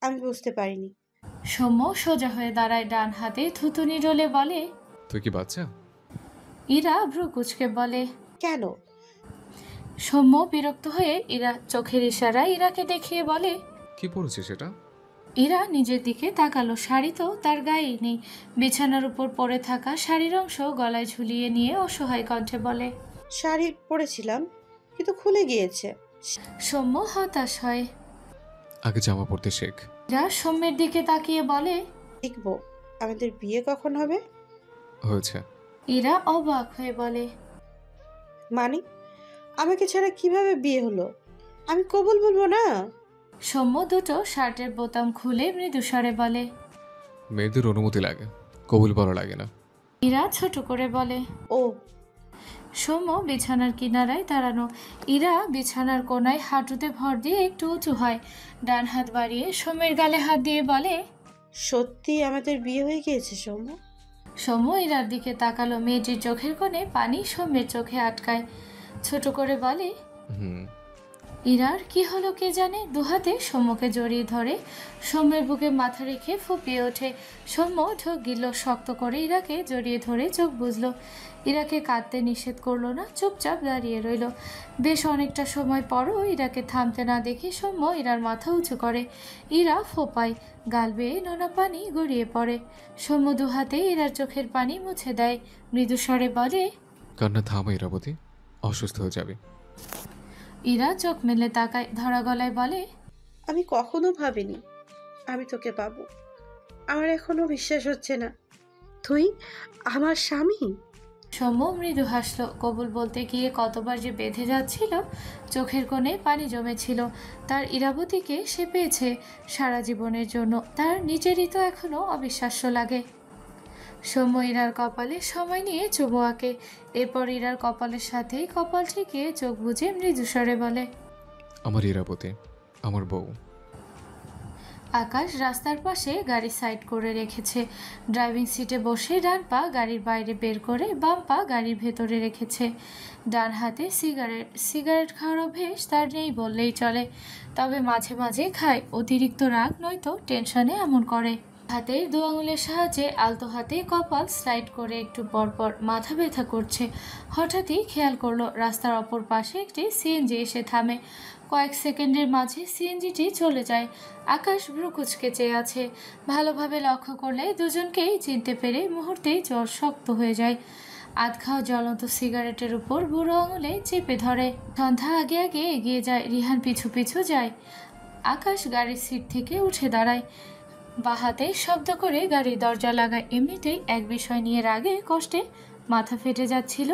আমি বুঝতে পারিনি। সৌম্য সোজা হয়ে দাঁড়ায়, ডান হাতে থুতুনি ডলে বলে। তুই কি বাচ্চা? ইরা ভ্রু কুচকে বলে। কেন? সৌম্য বিরক্ত হয়ে ইরা চোখের ইশারায় ইরাকে দেখিয়ে বলে। কি পড়েছিস সেটা? ইরা নিজের দিকে তাকালো। শাড়ি তো তার গায়েই নেই। বিছানার উপর পড়ে থাকা শাড়ির অংশ গলায় ঝুলিয়ে নিয়ে অসহায় কণ্ঠে বলে। শাড়ি পরেছিলাম, কিন্তু খুলে গিয়েছে। সৌম্য হতাশ হয়। আগে জামা পরতে শেখ। ইরা সৌম্যের দিকে তাকিয়ে বলে। দেখবো। আমাদের বিয়ে কখন হবে? হয়েছে। ইরা অবাক হয়ে বলে। মানে আমাকে ছাড়া কিভাবে বিয়ে হলো? আমি কবুল বলবো না। সৌম্য দুটো শার্টের বোতাম খুলে মৃদুস্বরে বলে। মেয়েদের অনুমতি লাগে, কবুল বলা লাগে না। ইরা ছোট করে বলে। ও। সৌম্য বিছানার কিনারায় দাঁড়ানো। ইরা বিছানার কোনায় হাঁটুতে ভর দিয়ে একটু উঁচু হয়। ডান হাত বাড়িয়ে সৌম্যের গালে হাত দিয়ে বলে। সত্যি আমাদের বিয়ে হয়ে গিয়েছে সৌম্য? সৌম্য ইরার দিকে তাকালো। মেয়েটির চোখের কোণে পানি সৌম্যের চোখে আটকায়। ছোট করে বলে। হুম। ইরার কি হলো কে জানে, দুহাতে সৌম্যকে জড়িয়ে ধরে সৌম্যের বুকে মাথা রেখে ফুপিয়ে ওঠে। সৌম্য ঢোক গিলল শক্ত করে, ইরাকে জড়িয়ে ধরে চোখ বুঝল। ইরাকে কাঁদতে নিষেধ করলো না, চুপচাপ দাঁড়িয়ে রইল। বেশ অনেকটা সময় পরও ইরাকে থামতে না দেখে সৌম্য ইরার মাথা উঁচু করে। ইরা ফোপায়, গাল বেয়ে নোনা পানি গড়িয়ে পড়ে। সৌম্য দুহাতে ইরার চোখের পানি মুছে দেয়, মৃদুস্বরে বলে। কান্না থামা ইরাবতী, অসুস্থ হয়ে যাবে। ইরা চোখ মেলে তাকায়, ধরা গলায় বলে। আমি কখনো ভাবিনি আমি তোকে পাবো। আমার এখনো বিশ্বাস হচ্ছে না তুই আমার স্বামী। সৌম্য মৃদু হাসল। কবুল বলতে গিয়ে কতবার যে বেঁধে যাচ্ছিল, চোখের কোণে পানি জমেছিল। তার ইরাবতীকে সে পেয়েছে সারা জীবনের জন্য। তার নিজেরই তো এখনো অবিশ্বাস্য লাগে। সৌম্য ইরার কপালে সময় নিয়ে চুমু আঁকে। এরপর ইরার কপালের সাথেই কপাল ঠেকিয়ে চোখ বুজে মৃদুস্বরে বলে। আমার ইরাবতী, আমার বউ। আকাশ রাস্তার পাশে গাড়ি সাইড করে রেখেছে। ড্রাইভিং সিটে বসে ডান পা গাড়ির বাইরে বের করে বাম পা গাড়ির ভেতরে রেখেছে। ডান হাতে সিগারেট খাওয়ার অভ্যেস তার নেই বললেই চলে, তবে মাঝে মাঝে খায়। অতিরিক্ত রাগ নয়তো টেনশনে এমন করে। হাতের দু আঙুলের সাহায্যে আলতো হাতে কপাল স্লাইড করে একটু পরপর মাথা ব্যথা করছে। হঠাৎই খেয়াল করলো রাস্তার অপর পাশে একটি সিএনজি এসে থামে। কয়েক সেকেন্ডের মাঝে সিএনজিটি চলে যায়। আকাশ ভ্রু কুঁচকে চেয়ে আছে। ভালোভাবে লক্ষ্য করলে দুজনকেই চিনতে পেরে মুহূর্তেই জ্বর শক্ত হয়ে যায়। আধ খাওয়া জ্বলন্ত সিগারেটের উপর বুড়ো আঙুলে চেপে ধরে। সন্ধ্যা আগে আগে এগিয়ে যায়, রিহান পিছু পিছু যায়। আকাশ গাড়ির সিট থেকে উঠে দাঁড়ায়, বাহাতে শব্দ করে গাড়ির দরজা লাগায়। এমনিতেই এক বিষয় নিয়ে রাগে কষ্টে মাথা ফেটে যাচ্ছিল,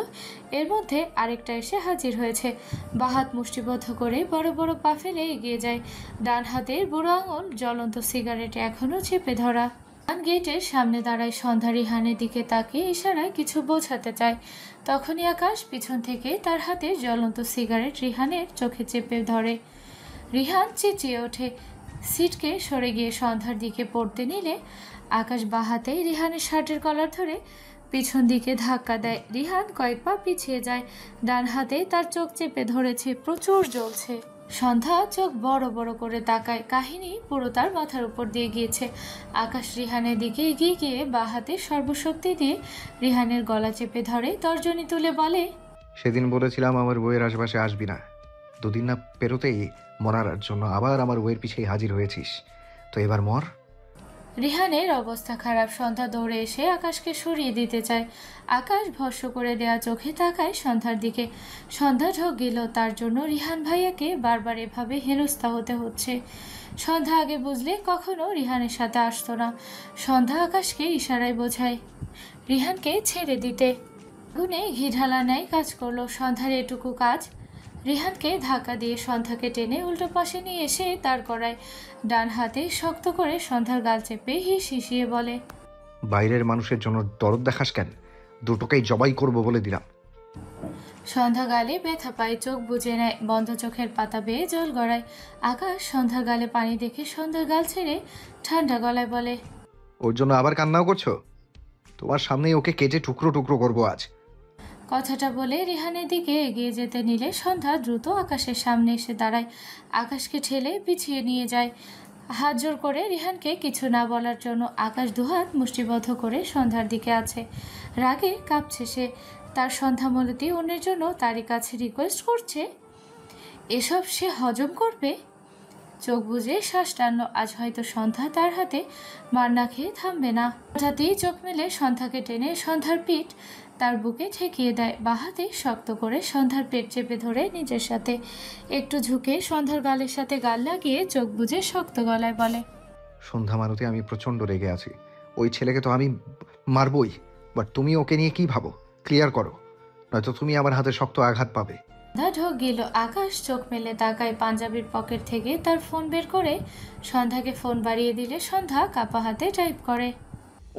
এর মধ্যে আরেকটা এসে হাজির হয়েছে। বাহাত মুষ্টিবদ্ধ করে বড় বড় পা ফেলে এগিয়ে যায়। ডান হাতের বুড়ো আঙুল জ্বলন্ত সিগারেটে এখনো চেপে ধরা। গেটের সামনে দাঁড়ায়। সন্ধ্যা রিহানের দিকে তাকিয়ে ইশারায় কিছু বোঝাতে চায়। তখনই আকাশ পিছন থেকে তার হাতে জ্বলন্ত সিগারেট রিহানের চোখে চেপে ধরে। রিহান চেঁচিয়ে ওঠে। সিটকে সরে গিয়ে সন্ধ্যার দিকে পড়তে নিলে আকাশ বাহাতে রিহানের শার্টের কলার ধরে পিছন দিকে ধাক্কা দেয়। রিহান কয়েক পা পিছিয়ে যায়। ডান হাতে তার চোখ চেপে ধরেছে, প্রচুর জ্বলছে। সন্ধ্যা চোখ বড় বড় করে তাকায়। কাহিনী পুরো তার মাথার উপর দিয়ে গিয়েছে। আকাশ রিহানের দিকে এগিয়ে গিয়ে বাহাতে সর্বশক্তি দিয়ে রিহানের গলা চেপে ধরে, তর্জনী তুলে বলে। সেদিন বলেছিলাম আমার বইয়ের আশেপাশে আসবি না, দুদিন না পেরোতেই মরার জন্য আবার আমার বইয়ের পিছেই হাজির হয়েছিস, তো এবার মর। রিহানের অবস্থা খারাপ। সন্ধ্যা দৌড়ে এসে আকাশকে সরিয়ে দিতে চায়। আকাশ ভস্ম করে দেয়া চোখে তাকায় সন্ধ্যার দিকে। সন্ধ্যা ঢোক গেল তার জন্য রিহান ভাইয়াকে বারবার এভাবে হেনস্থা হতে হচ্ছে। সন্ধ্যা আগে বুঝলে কখনো রিহানের সাথে আসতো না। সন্ধ্যা আকাশকে ইশারায় বোঝায় রিহানকে ছেড়ে দিতে। গুনে ঘি ঢালা নেয় কাজ করলো সন্ধ্যার এটুকু কাজ। রিহানকে ধাক্কা দিয়ে সন্ধ্যাকে টেনে উল্টো পাশে নিয়ে এসে দাঁড় করায়। ডান হাতে শক্ত করে সন্ধ্যার গাল চেপে হিসিয়ে বলে। বাইরের মানুষের জন্য দরদ দেখাস কেন? দুটোকেই জবাই করব বলে দিলাম। সন্ধ্যা গালে ব্যথা পায়, চোখ বুজে নেয়। বন্ধ চোখের পাতা বেয়ে জল গড়ায়। আকাশ সন্ধ্যার গালে পানি দেখে সন্ধ্যার গাল ছেড়ে ঠান্ডা গলায় বলে। ওর জন্য আবার কান্নাও করছো? তোমার সামনেই ওকে কেটে টুকরো টুকরো করবো আজ। কথাটা বলে রিহানের দিকে এগিয়ে যেতে নিলে সন্ধ্যা দ্রুত আকাশের সামনে এসে দাঁড়ায়। আকাশকে ঠেলে পিছিয়ে নিয়ে যায়। হাত জোর করে রিহানকে কিছু না বলার জন্য আকাশ দুহাত মুষ্টিবদ্ধ করে সন্ধ্যার দিকে আছে। রাগে কাঁপছে সে। তার সন্ধ্যামালতী অন্যের জন্য তারই কাছে রিকোয়েস্ট করছে, এসব সে হজম করবে? চোখ বুজে শ্বাস টানল। আজ হয়তো সন্ধ্যা তার হাতে মার না খেয়ে থামবে না। হঠাৎই চোখ মেলে সন্ধ্যাকে টেনে সন্ধ্যার পিঠ তার বুকে ঠেকিয়ে দেয়। বাহাতে শক্ত করে সন্ধ্যার পেট চেপে ধরে নিজের সাথে একটু ঝুঁকে সন্ধ্যার গালের সাথে গাল লাগিয়ে চোখ বুজে শক্ত গলায় বলে, সন্ধ্যা মারুতি, আমি প্রচণ্ড রেগে আছি। ওই ছেলেকে তো আমি মারবই, বাট তুমি ওকে নিয়ে কি ভাবো? ক্লিয়ার করো, নয়তো তুমি আমার হাতে শক্ত আঘাত পাবে। সন্ধ্যা ঢোক গেল। আকাশ চোখ মেলে তাকায়। পাঞ্জাবির পকেট থেকে তার ফোন বের করে সন্ধ্যাকে ফোন বাড়িয়ে দিলে সন্ধ্যা কাপা হাতে টাইপ করে।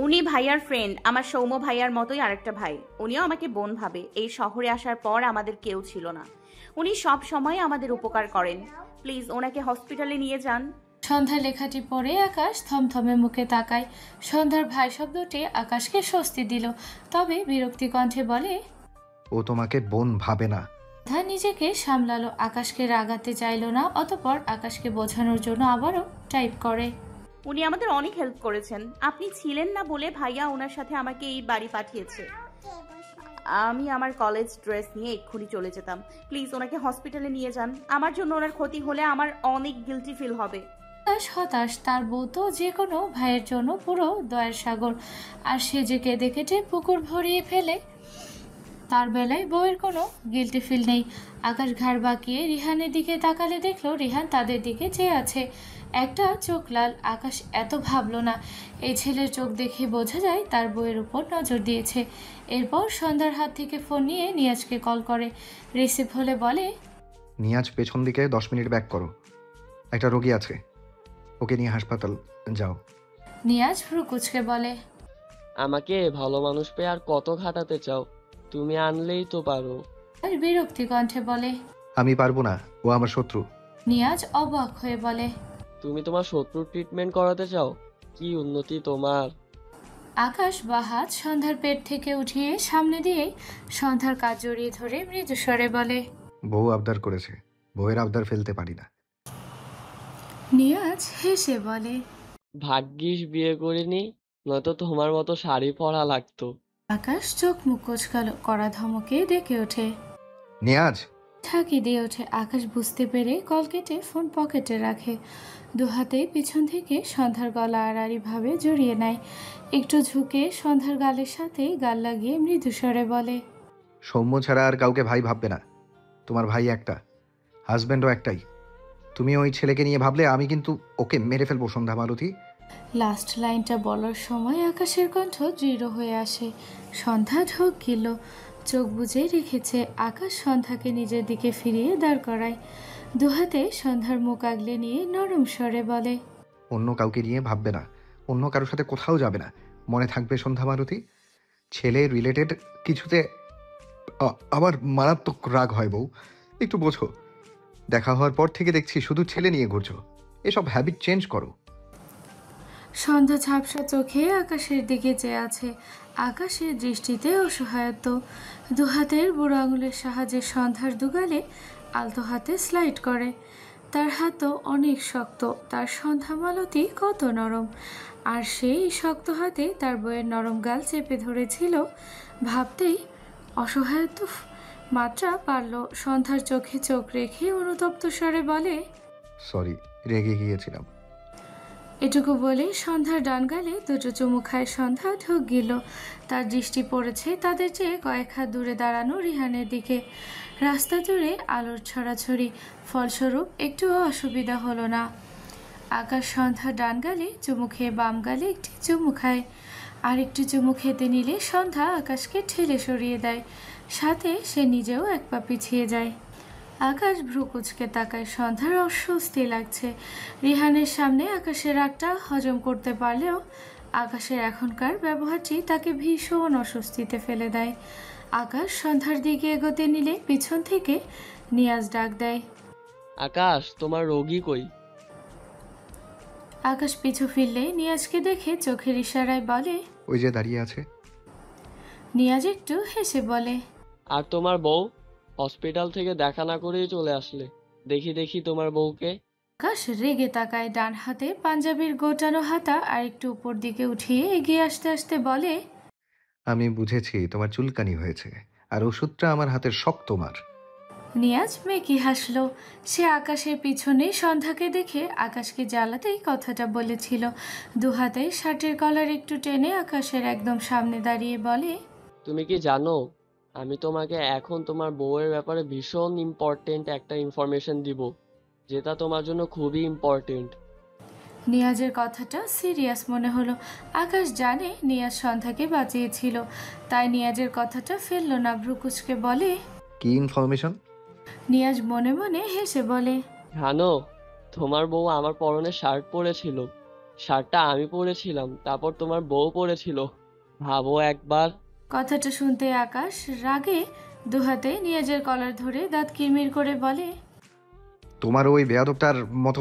উনি ভাইয়ার ফ্রেন্ড, আমার সৌম্য ভাইয়ার মতোই আরেকটা ভাই। উনিও আমাকে বোন ভাবে। এই শহরে আসার পর আমাদের কেউ ছিল না। উনি সব সময় আমাদের উপকার করেন। প্লিজ ওনাকে হসপিটালে নিয়ে যান। সন্ধ্যা লেখাটি পড়ে আকাশ থমথমে মুখে তাকায়। সন্ধ্যার ভাই শব্দটি আকাশকে স্বস্তি দিল, তবে বিরক্তি কণ্ঠে বলে, ও তোমাকে বোন ভাবে না। সন্ধ্যা নিজেকে সামলালো। আকাশকে রাগাতে চাইল না। অতঃপর আকাশকে বোঝানোর জন্য আবারও টাইপ করে, উনি আমাদের অনেক হেল্প করেছেন। আপনি ছিলেন না বলে ভাইয়া ওনার সাথে আমাকে এই বাড়ি পাঠিয়েছে। আমি আমার কলেজ ড্রেস নিয়ে এক্ষুনি চলে যেতাম। প্লিজ ওনাকে হসপিটালে নিয়ে যান। আমার জন্য ওনার ক্ষতি হলে আমার অনেক গিল্টি ফিল হবে। আকাশ হতাশ। তার বউ তো যে কোনো ভাইয়ের জন্য পুরো দয়ার সাগর, আর সে যে কেঁদে কেটে পুকুর ভরিয়ে ফেলে, তার বেলায় বউয়ের কোনো গিল্টি ফিল নেই। আকাশ ঘাড় বাঁকিয়ে রিহানের দিকে তাকালে দেখলো রিহান তাদের দিকে চেয়ে আছে। একটা চোখ লাল। আকাশ এত ভাবলো না। এই ছেলের চোখ দেখে বোঝা যায় তার বউয়ের উপর নজর দিয়েছে। এরপর সন্ধ্যার হাত থেকে ফোন নিয়ে নিয়াজকে কল করে। রিসিভ হলে বলে, নিয়াজ, পেছন দিকে 10 মিনিট ব্যাক করো, একটা রোগী আছে, ওকে নিয়ে হাসপাতাল যাও। নিয়াজ ভ্রু কুচকে বলে, আমাকে ভালো মানুষ পেয়ে আর কত খাটাতে চাও? তুমি আনলেই তো পারো। আর বিরক্তি কণ্ঠে বলে, আমি পারবো না, ও আমার শত্রু। নিয়াজ অবাক হয়ে বলে, তুমি তোমার শত্রুর ট্রিটমেন্ট করাতে চাও? কি উন্নতি তোমার! আকাশ বা হাত সন্ধ্যার পেট থেকে উঠিয়ে সামনে দিয়ে সন্ধ্যার কাজ জড়িয়ে ধরে মৃদু স্বরে বলে, বউ আবদার করেছে, বউয়ের আবদার ফেলতে পারি না। নিয়াজ হেসে বলে, ভাগ্যিস বিয়ে করিনি, নয়তো তোমার মতো শাড়ি পরা লাগতো। আকাশ চোখ মুখ কোচকালো। কড়া ধমকে ডেকে ওঠে। নিয়াজ, ঠাকি দিয়ে ওঠে। আকাশ বুঝতে পেরে কল কেটে ফোন পকেটে রাখে। দুহাতে পিছন থেকে সন্ধ্যার গলা আড়াআড়িভাবে জড়িয়ে নেয়। একটু ঝুঁকে সন্ধ্যার গালের সাথে গাল লাগিয়ে মৃদু স্বরে বলে, সৌম্য ছাড়া আর কাউকে ভাই ভাববে না। তোমার ভাই একটা, হাজব্যান্ডও একটাই। তুমি ওই ছেলেকে নিয়ে ভাবলে আমি কিন্তু ওকে মেরে ফেলবো সন্ধ্যা মালতী। লাস্ট লাইনটা বলার সময় আকাশের কণ্ঠ দৃঢ় হয়ে আসে। সন্ধ্যা ঢোক গেল। চোখ বুজে রেখেছে। আকাশ সন্ধ্যাকে নিজের দিকে ফিরিয়ে দাঁড় করায়। দুহাতে সন্ধ্যার মুখ আগলে নিয়ে নরম স্বরে বলে, অন্য কাউকে নিয়ে ভাববে না, অন্য কারোর সাথে কোথাও যাবে না, মনে থাকবে সন্ধ্যা মালতী। ছেলে রিলেটেড কিছুতে আমার মারাত্মক রাগ হয় বউ, একটু বোঝো। দেখা হওয়ার পর থেকে দেখছি শুধু ছেলে নিয়ে ঘুরছো, এসব হ্যাবিট চেঞ্জ করো। সন্ধ্যা ঝাপসা চোখে আকাশের দিকে চেয়ে আছে। আকাশের দৃষ্টিতে অসহায়ত্ব। দুহাতের বুড়ো আঙুলের সাহায্যে সন্ধ্যার দুগালে আলতো হাতে স্লাইড করে। তার হাতও অনেক শক্ত। তার সন্ধ্যা মালতী কত নরম, আর সেই শক্ত হাতে তার বইয়ের নরম গাল চেপে ধরেছিল। ভাবতেই অসহায়ত্ব মাত্রা পারল। সন্ধ্যার চোখে চোখ রেখে অনুতপ্ত স্বরে বলে, সরি, রেগে গিয়েছিলাম। এটুকু বলে সন্ধ্যার ডান গালে দুটো চুমু খায়। সন্ধ্যা ঢোক গেল। তার দৃষ্টি পড়েছে তাদের চেয়ে কয়েক হাত দূরে দাঁড়ানো রিহানের দিকে। রাস্তা জুড়ে আলোর ছড়াছড়ি, ফলস্বরূপ একটুও অসুবিধা হলো না। আকাশ সন্ধ্যার ডান গালে চুমু খেয়ে বাম গালে একটি চুমু খায়। আর একটু চুমু খেতে নিলে সন্ধ্যা আকাশকে ঠেলে সরিয়ে দেয়, সাথে সে নিজেও এক পা পিছিয়ে যায়। আকাশ ভ্রু কুচকে তাকায়। সন্ধ্যার অস্বস্তি লাগছে। রিহানের সামনে আকাশের রাগটা হজম করতে পারলেও আকাশের এখনকার ব্যবহারটি তাকে ভীষণ অস্বস্তিতে ফেলে দেয়। আকাশ সন্ধ্যার দিকে এগোতে নিলে পিছন থেকে নিয়াজ ডাক দেয়, আকাশ, তোমার রোগী কই? আকাশ পিছু ফিরলে নিয়াজকে দেখে চোখের ইশারায় বলে, ওই যে দাঁড়িয়ে আছে। নিয়াজ একটু হেসে বলে, আর তোমার বউ? হসপিটাল থেকে দেখা না করেই চলে আসলে। দেখি দেখি তোমার বউকে। আকাশ রেগে তাকায়, ডান হাতে পাঞ্জাবির গোটানো হাতা আর একটু উপর দিকে উঠিয়ে এগিয়ে আসতে আসতে বলে, আমি বুঝেছি তোমার চুলকানি হয়েছে, আর ওষুধটা আমার হাতের শক্ত মার। নিয়াজ মেকি হাসলো। সে আকাশের পিছনে সন্ধ্যাকে দেখে আকাশকে জ্বালাতেই কথাটা বলেছিল। দু হাতে শার্টের কলার একটু টেনে আকাশের একদম সামনে দাঁড়িয়ে বলে, তুমি কি জানো আমি তোমাকে এখন তোমার বউয়ের ব্যাপারে ভীষণ ইম্পর্টেন্ট একটা ইনফরমেশন দিব, যেটা তোমার জন্য খুবই ইম্পর্টেন্ট। নিয়াজের কথাটা সিরিয়াস মনে হলো। আকাশ জানে নিয়াজ সন্ধ্যাকে বাঁচিয়েছিল, তাই নিয়াজের কথাটা ফেললো না। ভ্রুকুচকে বলে, কি ইনফরমেশন? নিয়াজ মনে মনে হেসে বলে, জানো তোমার বউ আমার পরনে শার্ট পরেছিল, শার্টটা আমি পরেছিলাম, তারপর তোমার বউ পরেছিল। ভাবো একবার। কথাটা শুনতে আকাশ রাগে দু হাতে নিয়াজের কলার ধরে দাঁত কিরমির করে বলে, তোমার ওই বেয়াদবটার মতো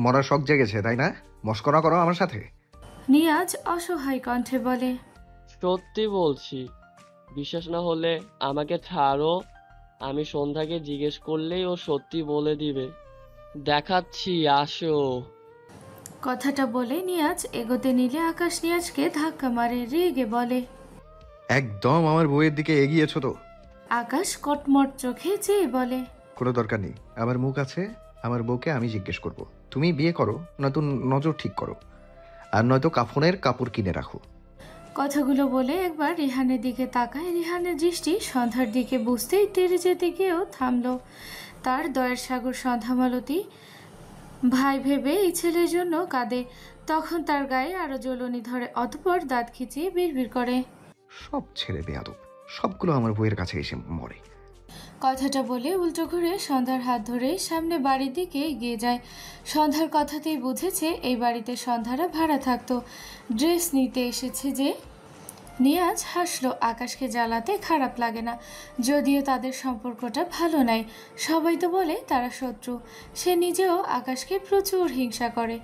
মরার শখ জেগেছে তাই না? মস্করা করো আমার সাথে। নিয়াজ অসহায় কণ্ঠে বলে, সত্যি বলছি, বিশ্বাস না হলে আমাকে ছাড়ো, আমি সন্ধ্যাকে জিজ্ঞেস করলেই ও সত্যি বলে দিবে। দেখাচ্ছি, আসো। কথাটা বলে নিয়াজ এগোতে নিলে আকাশ নিয়াজকে ধাক্কা মারে, রেগে বলে, একদম আমার বউয়ের দিকে এগিয়েছো তো। আকাশ কটমট চোখে চেয়ে বলে, কোনো দরকার নেই, আমার মুখ আছে, আমার বউকে আমি জিজ্ঞেস করব। তুমি বিয়ে করো, নয়তো নজর ঠিক করো, আর নয়তো কাফনের কাপড় কিনে রাখো। কথাগুলো বলে একবার রিহানের দিকে তাকায়। রিহানের দৃষ্টি সন্ধ্যার দিকে বুঝতেই তেড়ে যেতে গিয়েও থামলো। তার দয়ের সাগর সন্ধ্যামালতী ভাই ভেবে এই ছেলের জন্য কাঁদে। তখন তার গায়ে আরো জ্বলনি ধরে, অতঃপর দাঁত খিচিয়ে বিড়বিড় করে, সব ছেলে বেয়াদব, সবগুলো আমার বউয়ের কাছে এসে মরে। কথাটা বলে উল্টো ঘুরে সন্ধ্যার হাত ধরে সামনে বাড়ির দিকে এগিয়ে যায়। সন্ধ্যার কথাতেই বুঝেছে এই বাড়িতে সন্ধ্যারা ভাড়া থাকতো, ড্রেস নিতে এসেছে যে। নিয়াজ হাসলো, আকাশকে জ্বালাতে খারাপ লাগে না, যদিও তাদের সম্পর্কটা ভালো নাই। সবাই তো বলে তারা শত্রু। সে নিজেও আকাশকে প্রচুর হিংসা করে,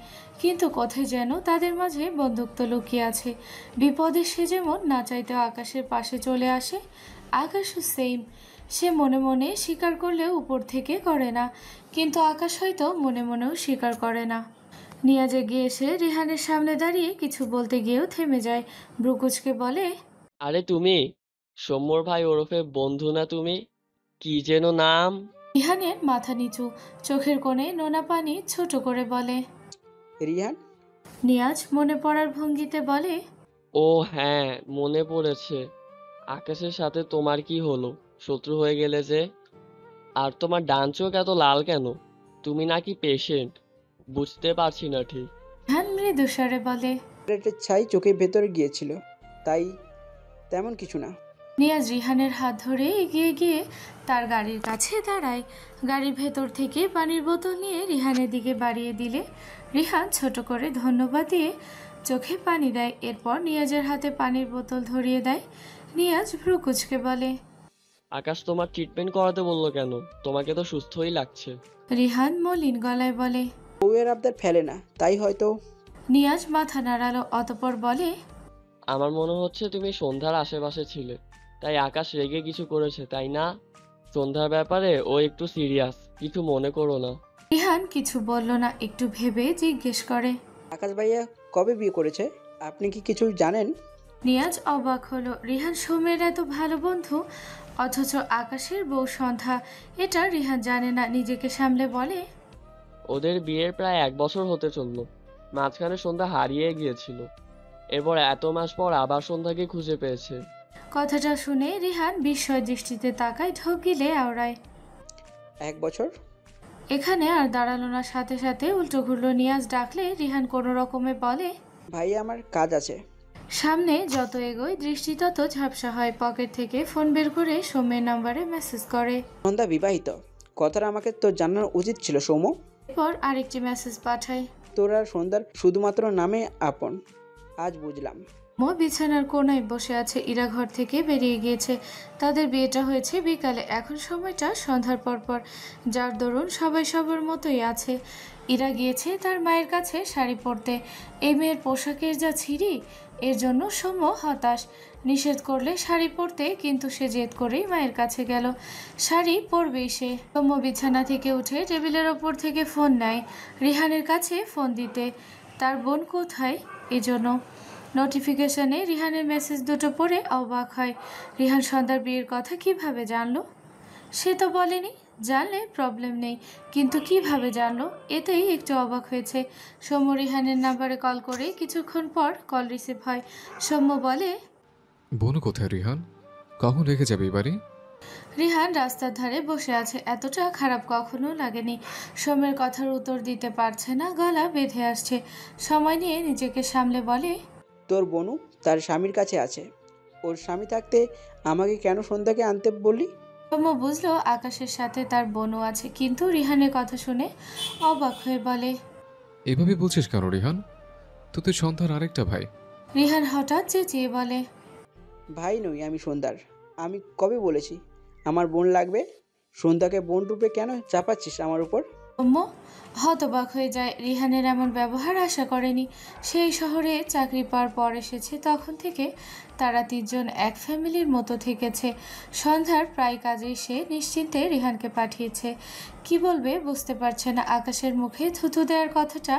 কিন্তু কোথায় যেন তাদের মাঝে বন্ধুত্ব লুকিয়ে আছে। বিপদে সে যেমন না চাইতেও আকাশের পাশে চলে আসে, আকাশও সেম। সে মনে মনে স্বীকার করলেও উপর থেকে করে না, কিন্তু আকাশ হয়তো মনে মনেও স্বীকার করে না। নিয়াজ এগিয়ে এসে রিহানের সামনে দাঁড়িয়ে কিছু বলতে গিয়েও থেমে যায়। ব্রুকুচকে বলে, আরে তুমি সৌম্যর ভাই ওরফে বন্ধু না তুমি? কি যেন নাম? রিহানের মাথা নিচু, চোখের কোণে নোনা পানি ছোট করে বলে। রিহান? নিয়াজ মনে পড়ার ভঙ্গিতে বলে, ও হ্যাঁ, মনে পড়েছে। আকাশের সাথে তোমার কি হলো? শত্রু হয়ে গেলে যে? আর তোমার ডান চোখ এত লাল কেন? তুমি নাকি পেশেন্ট? বুঝতে পারছি না ঠিক। রিহান মৃদু স্বরে বলে। সিগারেটের ছাই চোখের ভেতরে গিয়েছিল, তাই তেমন কিছু না। নিয়াজ রিহানের হাত ধরে এগিয়ে গিয়ে তার গাড়ির কাছে দাঁড়ায়। গাড়ির ভেতর থেকে পানির বোতল নিয়ে রিহানের দিকে বাড়িয়ে দিলে রিহান ছোট করে ধন্যবাদ দিয়ে চোখে পানি দেয়। এরপর নিয়াজের হাতে পানির বোতল ধরিয়ে দেয়। নিয়াজ ভ্রুকুচকে বলে, আকাশ তোমার ট্রিটমেন্ট করাতে বললো কেন? তোমাকে তো সুস্থই লাগছে। রিহান মলিন গলায় বলে। বউয়ের আবদার ফেলে না, তাই হয়তো। নিয়াজ মাথা নাড়ালো, অতঃপর বলে, আমার মনে হচ্ছে তুমি সন্ধ্যার আশেপাশে ছিলে, তাই আকাশ রেগে কিছু করেছে, তাই না? সন্ধ্যার ব্যাপারে ও একটু সিরিয়াস, কিছু মনে করো না। রিহান কিছু বলল না, একটু ভেবে জিজ্ঞেস করে, আকাশ ভাইয়া কবে বিয়ে করেছে? আপনি কি কিছু জানেন? নিয়াজ অবাক হলো। রিহান সৌম্যের এত ভালো বন্ধু, অথচ আকাশের বউ সন্ধ্যা, এটা রিহান জানে না। নিজেকে সামলে বলে, ওদের বিয়ের প্রায় 1 বছর হতে চললো। মাঝখানে সন্ধ্যা হারিয়ে গিয়েছিল, এরপর এত মাস পর আবার সন্ধ্যাকে খুঁজে পেয়েছে। কথাটা শুনে রিহান বিস্ময় দৃষ্টিতে তাকায়, ঢোক গিলে আওড়ায়। 1 বছর? এখানে আর দাঁড়ালো না, সাথে সাথে উল্টো ঘুরলো। নিয়াজ ডাকলে রিহান কোনো রকমে বলে, ভাইয়া আমার কাজ আছে। সামনে যত এগোয় দৃষ্টি তত ঝাপসা হয়। পকেট থেকে ফোন বের করে সৌম্যের নাম্বারে মেসেজ করে। সন্ধ্যা বিবাহিত, কথাটা আমাকে তো জানানো উচিত ছিল সৌম্য। এরপর আরেকটি মেসেজ পাঠায়। তোর আর সন্ধ্যার শুধুমাত্র নামে আপন, আজ বুঝলাম। বিছানার কোনায় বসে আছে। ইরা ঘর থেকে বেরিয়ে গিয়েছে। তাদের বিয়েটা হয়েছে বিকালে, এখন সময়টা সন্ধ্যার পরপর, যার দরুন সবাই সবার মতোই আছে। ইরা গিয়েছে তার মায়ের কাছে শাড়ি পরতে। এই মেয়ের পোশাকের যা ছিঁড়ি, এর জন্য সৌম্য হতাশ। নিষেধ করলে শাড়ি পরতে, কিন্তু সে জেদ করেই মায়ের কাছে গেল। শাড়ি পরবেই সে। সৌম্য বিছানা থেকে উঠে টেবিলের ওপর থেকে ফোন নেয় রিহানের কাছে ফোন দিতে। তার বোন কোথায় এজন্য। নোটিফিকেশনে রিহানের মেসেজ দুটো পড়ে অবাক হয়। রিহান সন্ধ্যার বিয়ের কথা কিভাবে জানলো? সে তো বলেনি। জানলে প্রবলেম নেই, কিন্তু কিভাবে জানলো, এতেই একটু অবাক হয়েছে। সৌম্য রিহানের নাম্বারে কল করে কিছুক্ষণ পর কল রিসিভ হয়। সৌম্য বলে, বোন কোথায় রিহান? কখন রেখে যাবে এই বাড়ি? রিহান রাস্তার ধারে বসে আছে। এতটা খারাপ কখনো লাগেনি। সৌম্যের কথার উত্তর দিতে পারছে না, গলা বেঁধে আসছে। সময় নিয়ে নিজেকে সামলে বলে, তোর বোনু তার স্বামীর কাছে আছে। ওর স্বামী থাকতে আমাকে কেন সন্ধ্যাকে আনতে বললি? সৌম্য বুঝলো আকাশের সাথে তার বোনও আছে, কিন্তু রিহানের কথা শুনে অবাক হয়ে বলে, এভাবে বলছিস কেন রিহান? তো তুই সন্ধ্যার আরেকটা ভাই। রিহান হঠাৎ চেঁচিয়ে বলে, ভাই নই আমি সন্ধ্যার। আমি কবে বলেছি আমার বোন লাগবে? সন্ধ্যাকে বোন রূপে কেন চাপাচ্ছিস আমার উপর? সৌম্য হতবাক হয়ে যায়। রিহানের এমন ব্যবহার আশা করেনি। সেই শহরে চাকরি পাওয়ার পর এসেছে, তখন থেকে তারা তিনজন এক ফ্যামিলির মতো থেকেছে। সন্ধ্যার প্রায় কাজেই সে নিশ্চিন্তে রিহানকে পাঠিয়েছে। কি বলবে বুঝতে পারছে না। আকাশের মুখে থুথু দেওয়ার কথাটা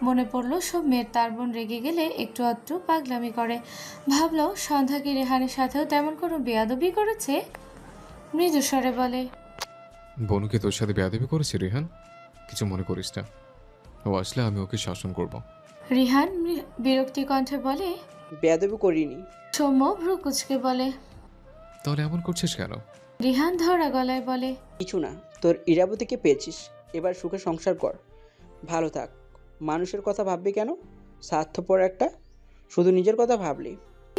মনে পড়ল সৌম্যের। তার বোন রেগে গেলে একটু আধটু পাগলামি করে। ভাবলো সন্ধ্যা কি রিহানের সাথেও তেমন কোনো বেয়াদবি করেছে। মৃদু স্বরে বলে, বোনকে তোর সাথে বেয়াদবি করেছে রিহান? কিছু মনে করিস না, ও আসলে আমি ওকে শাসন করব। রিহান বিরক্তি কণ্ঠে বলে। বেয়াদবি করিনি। সৌম্য ভ্রু কুচকে বলে, তাহলে এমন করছিস কেন? রিহান ধরা গলায় বলে, কিছু না, তোর ইরাবতীকে পেয়েছিস, এবার সুখে সংসার কর, ভালো থাক। মানুষের কথা ভাববি কেন? স্বার্থপর একটা, শুধু নিজের কথা ভাবলি।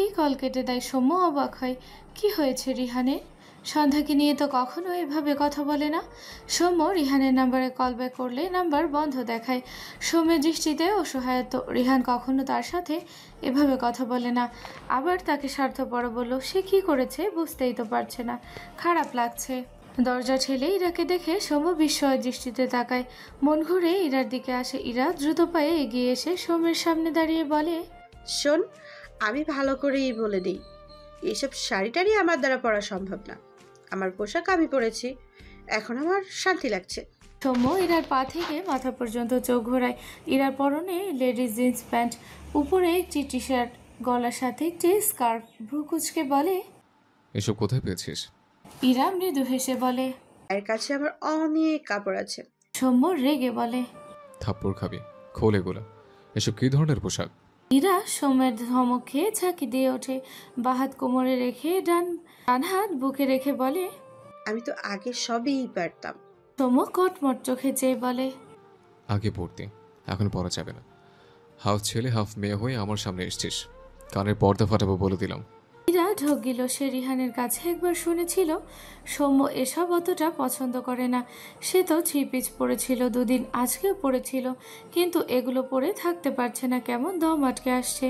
এই কল কেটে দেয়। সৌম্য অবাক হয়। কি হয়েছে রিহানের? সন্ধ্যাকে নিয়ে তো কখনো এভাবে কথা বলে না। সৌম্য রিহানের নাম্বারে কল ব্যাক করলে নাম্বার বন্ধ দেখায়। সৌম্যের দৃষ্টিতে অসহায়ত্ব। রিহান কখনো তার সাথে এভাবে কথা বলে না। আবার তাকে স্বার্থপর বলল। সে কি করেছে বুঝতেই তো পারছে না। খারাপ লাগছে। দরজা ঠেলে ইরাকে দেখে সৌম্য বিস্ময়ের দৃষ্টিতে তাকায়। মন ঘুরে ইরার দিকে আসে। ইরা দ্রুত পায়ে এগিয়ে এসে সৌম্যের সামনে দাঁড়িয়ে বলে, শোন, আমি ভালো করেই বলে দিই, এইসব শাড়ি টাড়ি আমার দ্বারা পরা সম্ভব না। আমার পোশাক আমি পরেছি, এখন আমার শান্তি লাগছে। সৌম্য ইরার পা থেকে মাথা পর্যন্ত চোখ ঘোরায়। ইরার পরনে লেডিস জিন্স প্যান্ট, উপরে একটি টি শার্ট, গলার সাথে একটি স্কার্ফ। ভ্রু কুচকে বলে, এসব কোথায় পেয়েছিস? ইরা মৃদু হেসে বলে, এর কাছে আমার অনেক কাপড় আছে। সৌম্য রেগে বলে, থাপ্পড় খাবি, খোল এগুলো। এসব কী ধরনের পোশাক? ইরা সৌম্যের ধমক খেয়ে ঝাঁকি দিয়ে ওঠে। বাহাত কোমরে রেখে ডান হাত বুকে রেখে বলে, আমি তো আগে সবই পারতাম। সৌম্য কটমট চোখে চেয়ে বলে, আগে পড়তি, এখন পড়া যাবে না। হাফ ছেলে হাফ মেয়ে হয়ে আমার সামনে এসছিস, কানের পর্দা ফাটাবো বলে দিলাম। ইরা ঢোক গেল। সে রিহানের কাছে একবার শুনেছিল সৌম্য এসব অতটা পছন্দ করে না। সে তো থ্রি পিস পরেছিল দুদিন, আজকেও পরেছিল, কিন্তু এগুলো পরে থাকতে পারছে না। কেমন দম আটকে আসছে।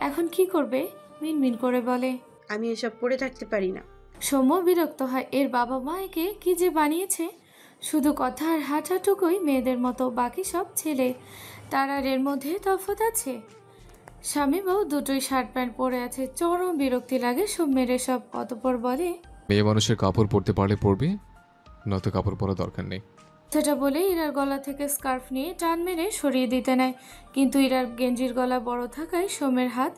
এখন কি করবে? মিনমিন করে বলে, আমি এসব পরে থাকতে পারি না। সৌম্য বিরক্ত হয়। এর বাবা মা একে কি যে বানিয়েছে। শুধু কথা আর হাঁটাটুকুই মেয়েদের মতো, বাকি সব ছেলে। তার আর এর মধ্যে তফাৎ আছে। স্বামী বউ দুটোই শার্ট প্যান্ট পরে আছে। চরম বিরক্তি লাগে সৌম্যের এসব। অতঃপর বলে, মেয়ে মানুষের কাপড় পরতে পারলে পরবি, নয়তো কাপড় পরা দরকার নেই। সেটা বলে ইরার গলা থেকে স্কার্ফ নিয়ে টান মেরে সরিয়ে দিতে নেয়, কিন্তু ইরার গেঞ্জির গলা বড় থাকায় সৌম্যের হাত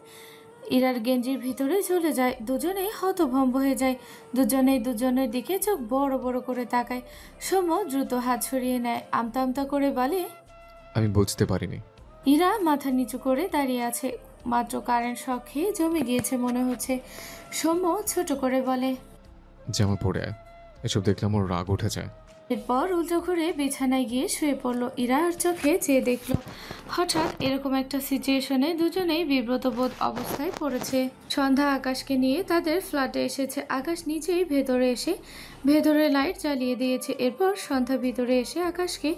ইরার গেঞ্জির ভিতরে চলে যায়। দুজনেই হতভম্ব হয়ে যায়। দুজনেই দুজনের দিকে চোখ বড় বড় করে তাকায়। সৌম্য দ্রুত হাত সরিয়ে নেয়। আমতা আমতা করে বলে, আমি বুঝতে পারিনি। ইরা মাথা নিচু করে দাঁড়িয়ে আছে। মাত্র কারেন্ট শক খেয়ে জমে গিয়েছে মনে হচ্ছে। সৌম্য ছোট করে বলে, জামা পরে আয়, এসব দেখলে আমার রাগ উঠে যায়। এরপর উল্টো ঘুরে বিছানায় গিয়ে শুয়ে পড়লো। ইরা আর চোখে চেয়ে দেখলো। হঠাৎ এরকম একটা সিচুয়েশনে দুজনেই বিব্রত বোধ অবস্থায় পড়েছে। সন্ধ্যা আকাশকে নিয়ে তাদের ফ্ল্যাটে এসেছে। আকাশ নিজেই ভেতরে এসে ভেতরে লাইট জ্বালিয়ে দিয়েছে। এরপর সন্ধ্যা ভিতরে এসে আকাশকে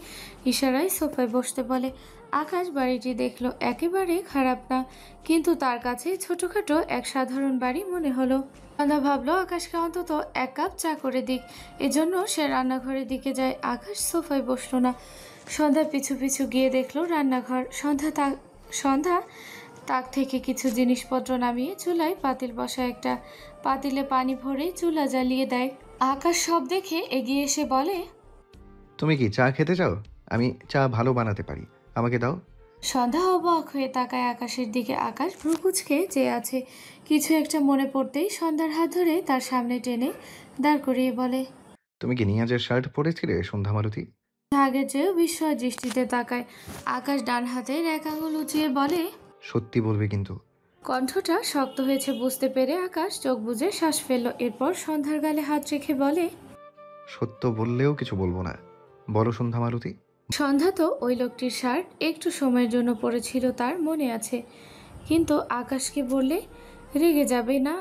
ইশারায় সোফায় বসতে বলে। আকাশ বাড়িটি দেখলো, একেবারে খারাপ না, কিন্তু তার কাছে ছোটখাটো এক সাধারণ বাড়ি মনে হলো। সন্ধ্যা ভাবলো আকাশকে অন্তত এক কাপ চা করে দিক, এজন্য সে রান্নাঘরের দিকে যায়। আকাশ সোফায় বসলো না। সন্ধ্যা পিছু পিছু গিয়ে দেখলো রান্নাঘর। সন্ধ্যা তাক থেকে কিছু জিনিসপত্র নামিয়ে চুলায় পাতিল বসায়। একটা পাতিলে পানি ভরে চুলা জ্বালিয়ে দেয়। আকাশ সব দেখে এগিয়ে এসে বলে, তুমি কি চা খেতে চাও? আমি চা ভালো বানাতে পারি, আমাকে দাও। সন্ধ্যা অবাক হয়ে তাকায় আকাশের দিকে। আকাশ ভ্রু কুঁচকে চেয়ে আছে। কিছু একটা মনে পড়তেই সন্ধ্যার হাত ধরে তার সামনে টেনে দাঁড় করিয়ে বলে, তুমি কি নিয়াজের শার্ট পরেছিলে সন্ধ্যা মারুতি? আগের চেয়েও বিস্ময় দৃষ্টিতে তাকায়। আকাশ ডান হাতের এক আঙুল উঁচিয়ে বলে, সত্যি বলবে কিন্তু? কণ্ঠটা শক্ত হয়েছে বুঝতে পেরে আকাশ চোখ বুজে শ্বাস ফেলল। এরপর সন্ধ্যার গালে হাত রেখে বলে, সত্য বললেও কিছু বলবো না, বলো সন্ধ্যা মারুতি। সন্ধ্যা তো ওই লোকটির শার্ট একটু সময়ের জন্য পরেছিল, তার মনে আছে, কিন্তু আকাশকে বললে রেগে যাবে না।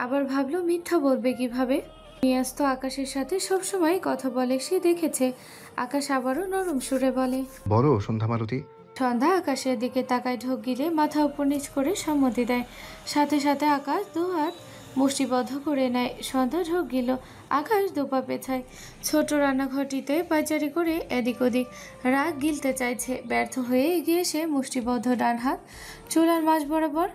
আবার ভাবলো মিথ্যা বলবে কিভাবে। নিয়াজ তো আকাশের সাথে সবসময় কথা বলে, সে দেখেছে। আকাশ আবারও নরম সুরে বলে, বলো সন্ধ্যা মারুতি। সন্ধ্যা আকাশের দিকে তাকায়, ঢোক গিলে মাথা উপর নিচ করে সম্মতি দেয়। সাথে সাথে আকাশ দু হাত মুষ্টিবদ্ধ করে নেয়। সন্ধ্যা ঢোক গিল, আকাশ দুপা পেছায়। ছোট রান্নাঘরটিতে পায়চারি করে এদিক ওদিক রাগ গিলতে চাইছে। ব্যর্থ হয়ে এগিয়ে এসে মুষ্টিবদ্ধ ডান হাত চুলার মাঝ বরাবর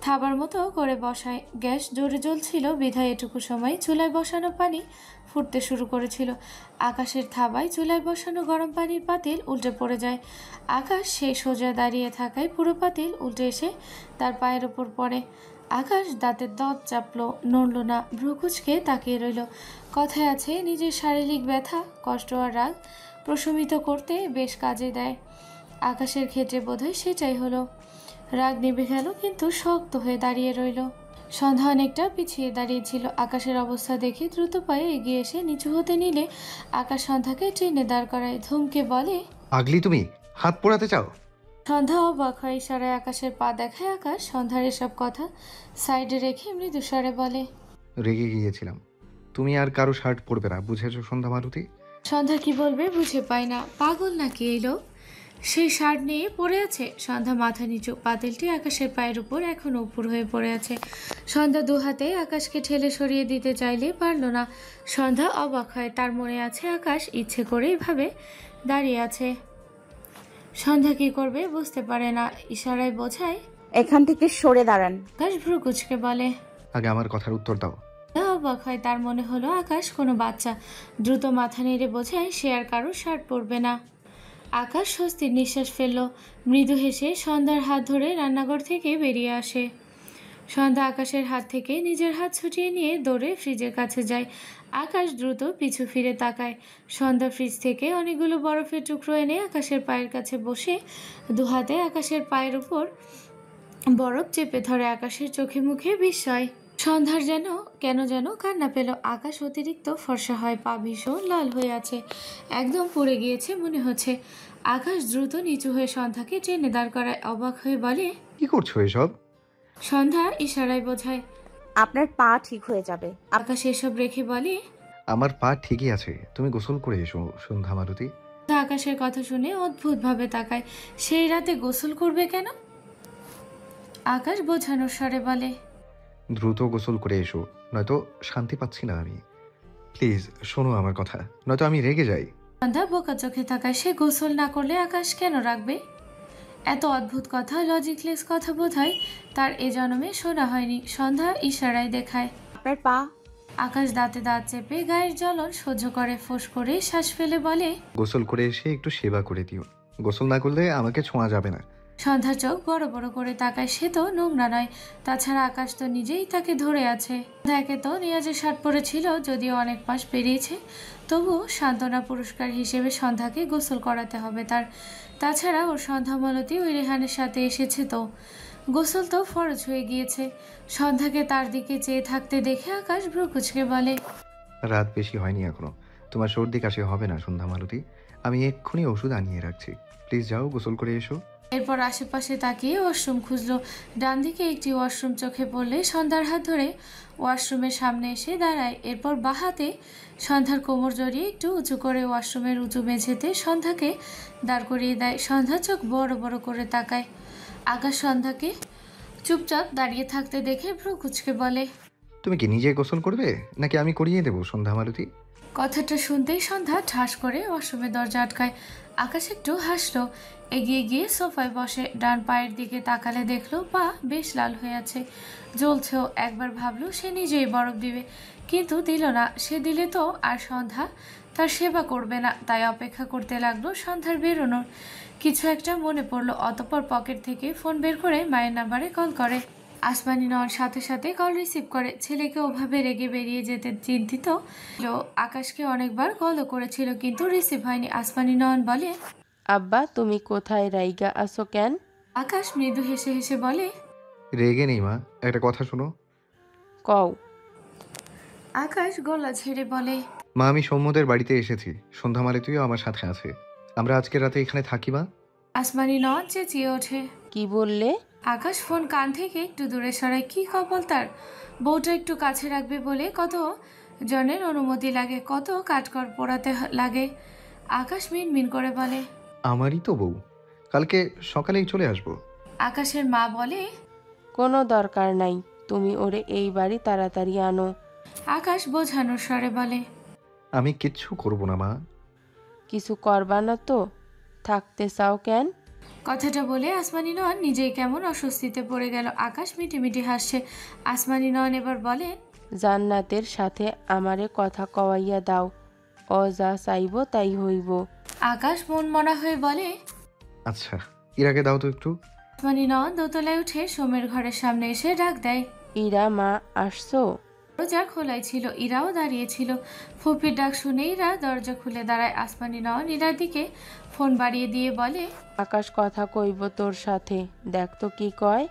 থাবার মতো করে বসায়। গ্যাস জোরে জ্বলছিল বিধায় এটুকু সময় চুলায় বসানো পানি ফুটতে শুরু করেছিল। আকাশের থাবায় চুলায় বসানো গরম পানির পাতিল উল্টে পড়ে যায়। আকাশ সেই সোজা দাঁড়িয়ে থাকায় পুরো পাতিল উল্টে এসে তার পায়ের ওপর পড়ে। আকাশ দাঁতের দাঁত চাপলো, নড়ল না, ভ্রু কুঁচকে তাকিয়ে রইল। কথায় আছে, নিজের শারীরিক ব্যথা, কষ্ট আর রাগ প্রশমিত করতে বেশ কাজে দেয়। আকাশের ক্ষেত্রে বোধহয় সেটাই হলো। রাগ নিভে গেল, কিন্তু শক্ত হয়ে দাঁড়িয়ে রইল। সন্ধ্যা অনেকটা পিছিয়ে দাঁড়িয়েছিল। আকাশের অবস্থা দেখে দ্রুত পায়ে এগিয়ে এসে নিচু হতে নিলে আকাশ সন্ধ্যাকে ট্রেনে দাঁড় করায়। ধমকে বলে, আগলি তুমি হাত পোড়াতে চাও? সন্ধ্যা অবাক হয়, ইশারায় আকাশের পা দেখায়। আকাশ সন্ধ্যার এসব কথা সাইডে রেখে মৃদু স্বরে বলে, রেগে গিয়েছিলাম। তুমি আর কারো শার্ট পরবে না, বুঝেছো সন্ধ্যা মারুতি? সন্ধ্যা কি বলবে বুঝে পায় না। পাগল নাকি এই লোক? সেই শার্ট নিয়ে পড়ে আছে। সন্ধ্যা মাথা নিচু, পাতিলটি আকাশের পায়ের উপর এখনো উপর হয়ে পড়ে আছে। সন্ধ্যা দু হাতে আকাশকে ঠেলে সরিয়ে দিতে চাইলে পারল না। সন্ধ্যা অবাক হয়, তার মনে আছে আকাশ ইচ্ছে করে এভাবে দাঁড়িয়ে আছে। সন্ধ্যা কি করবে বুঝতে পারে না, ইশারায় বোঝায়, এখান থেকে সরে দাঁড়ান। আকাশ ভ্রু কুঁচকে বলে। আগে আমার কথার উত্তর দাও। অবাক হয়, তার মনে হলো আকাশ কোনো বাচ্চা। দ্রুত মাথা নেড়ে বোঝায় সে আর কারো শার্ট পরবে না। আকাশ স্বস্তির নিঃশ্বাস ফেলল। মৃদু হেসে সন্ধ্যার হাত ধরে রান্নাঘর থেকে বেরিয়ে আসে। সন্ধ্যা আকাশের হাত থেকে নিজের হাত ছুটিয়ে নিয়ে দৌড়ে ফ্রিজের কাছে যায়। আকাশ দ্রুত পিছু ফিরে তাকায়। সন্ধ্যা ফ্রিজ থেকে অনেকগুলো বরফের টুকরো এনে আকাশের পায়ের কাছে বসে দু হাতে আকাশের পায়ের উপর বরফ চেপে ধরে। আকাশের চোখে মুখে বিস্ময়। সন্ধ্যার কেন যেন কান্না পেল। আকাশ অতিরিক্ত ফর্সা হয়, পা ভীষণ লাল হয়ে আছে, একদম পুড়ে গিয়েছে মনে হচ্ছে। আকাশ দ্রুত নিচু হয়ে সন্ধ্যাকে ট্রেনে দাঁড় করায়। অবাক হয়ে বলে, কি করছো এসব? সন্ধ্যা ইশারায় বোঝায়, আপনার পা ঠিক হয়ে যাবে। আকাশ এসব রেখে বলে, আমার পা ঠিকই আছে, তুমি গোসল করে এসো সন্ধ্যা মারুতি। আকাশের কথা শুনে অদ্ভুতভাবে তাকায়। সেই রাতে গোসল করবে কেন? আকাশ বোঝানোর স্বরে বলে, দ্রুত গোসল করে এসো, নয়তো শান্তি পাচ্ছি না আমি। প্লিজ শোনো আমার কথা, নয়তো আমি রেগে যাই। সন্ধ্যা বোকা চোখে তাকায়। সে গোসল না করলে আকাশ কেন রাখবে? এত অদ্ভুত কথা, লজিকলেস কথা বোধহয় তার এ জন্মে শোনা হয়নি। সন্ধ্যা ইশারায় দেখায়। আপনার পা। আকাশ দাঁতে দাঁত চেপে গায়ের জ্বলন সহ্য করে ফোঁস করে শ্বাস ফেলে বলে, গোসল করে এসে একটু সেবা করে দিও, গোসল না করলে আমাকে ছোঁয়া যাবে না। সন্ধ্যা চোখ বড় বড় করে তাকায়। সে তো নোংরা নয়, তাছাড়া আকাশ তো নিজেই তাকে ধরে আছে। একে তো নিয়াজের শার্ট পরেছিল, যদিও অনেক মাস পেরিয়েছে, তবুও সান্ত্বনা পুরস্কার হিসেবে সন্ধ্যাকে গোসল করাতে হবে তার। তাছাড়া ওর সন্ধ্যা মালতী ওই রেহানের সাথে এসেছে, তো গোসল তো ফরজ হয়ে গিয়েছে। সন্ধ্যাকে তার দিকে চেয়ে থাকতে দেখে আকাশ ভ্রু কুঁচকে বলে, রাত বেশি হয়নি এখনো, তোমার সর্দি কাশি হবে না সন্ধ্যা মালতী। আমি এক্ষুনি ওষুধ আনিয়ে রাখছি, প্লিজ যাও গোসল করে এসো। এরপর আশেপাশে তাকিয়ে ওয়াশরুম খুঁজলো। ডান দিকে একটি ওয়াশরুম চোখে পড়লে সন্ধ্যার হাত ধরে ওয়াশরুমের সামনে এসে দাঁড়ায়। এরপর বাহাতে সন্ধ্যার কোমর জড়িয়ে একটু উঁচু করে ওয়াশরুমের উঁচু মেঝেতে সন্ধ্যাকে দাঁড় করিয়ে দেয়। সন্ধ্যা চোখ বড় বড় করে তাকায়। আকাশ সন্ধ্যাকে চুপচাপ দাঁড়িয়ে থাকতে দেখে ভ্রু কুঁচকে বলে, তুমি কি নিজে গোসল করবে নাকি আমি করিয়ে দেবো সন্ধ্যা মালতী? কথাটা শুনতেই সন্ধ্যা ঠাস করে ওয়াশরুমের দরজা আটকায়। আকাশ একটু হাসলো, এগিয়ে গিয়ে সোফায় বসে ডান পায়ের দিকে তাকালে দেখলো পা বেশ লাল হয়ে আছে, জ্বলছেও। একবার ভাবলো সে নিজেই বরফ দিবে, কিন্তু দিল না। সে দিলে তো আর সন্ধ্যা তার সেবা করবে না, তাই অপেক্ষা করতে লাগলো সন্ধ্যার বেরোনোর। কিছু একটা মনে পড়লো, অতঃপর পকেট থেকে ফোন বের করে মায়ের নাম্বারে কল করে। আসমানি নেওয়ার সাথে সাথে কল রিসিভ করে। ছেলেকে ওভাবে রেগে বেরিয়ে যেতে চিন্তিত। আকাশকে অনেকবার কলও করেছিল কিন্তু রিসিভ হয়নি। আসমানি নয়ন বলে, আব্বা তুমি কোথায় রাইগা আসো কেন? আকাশ মৃদু হেসে হেসে বলে, রেগে নেই মা, একটা কথা শোনো। কও। আকাশ গলা ছেড়ে বলে, মা আমি সৌম্যদের বাড়িতে এসেছি, সন্ধ্যা মালতীও আমার সাথে আছে। আমরা আজকে রাতে এখানে থাকি মা। আসমানি নয়ন চেঁচিয়ে ওঠে। কি বললে? আকাশ ফোন কান থেকে একটু দূরে সরায়। কি কপাল তার, বউটা একটু কাছে রাখবে বলে কত জনের অনুমতি লাগে, কত কাঠকর পোড়াতে লাগে। আকাশ মিনমিন করে বলে, আমারই তো বউ, কালকে সকালেই চলে আসবো। আকাশের মা বলে, কোনো দরকার নাই, তুমি ওরে এই বাড়ি তাড়াতাড়ি আনো। আকাশ বোঝানোর স্বরে বলে, আমি কিচ্ছু করব না মা। কিছু করবা না তো? থাকতে চাও কেন? কথাটা বলে আসমানি নয়ন নিজেই কেমন অস্বস্তিতে পড়ে গেল। আকাশ মিটি মিটি হাসছে। আসমানি নয়ন এবার বলে, জান্নাতের সাথে আমারে কথা কওয়াইয়া দাও, ও যা চাইব তাই হইব। আকাশ মন মরা হয়ে বলে, আচ্ছা ইরাকে দাও তো একটু। আসমানি নয়ন দোতলায় উঠে সোমের ঘরের সামনে এসে ডাক দেয়। ইরা মা আসছো? দরজা খোলাই ছিল, ইরাও দাঁড়িয়েছিল। ফুপির ডাক শুনে ইরা দরজা খুলে দাঁড়ায়। আসমানি নয়ন ইরার দিকে ফোন বাড়িয়ে দিয়ে বলে, আকাশ কথা কইব তোর সাথে, দেখ তো কি কয়।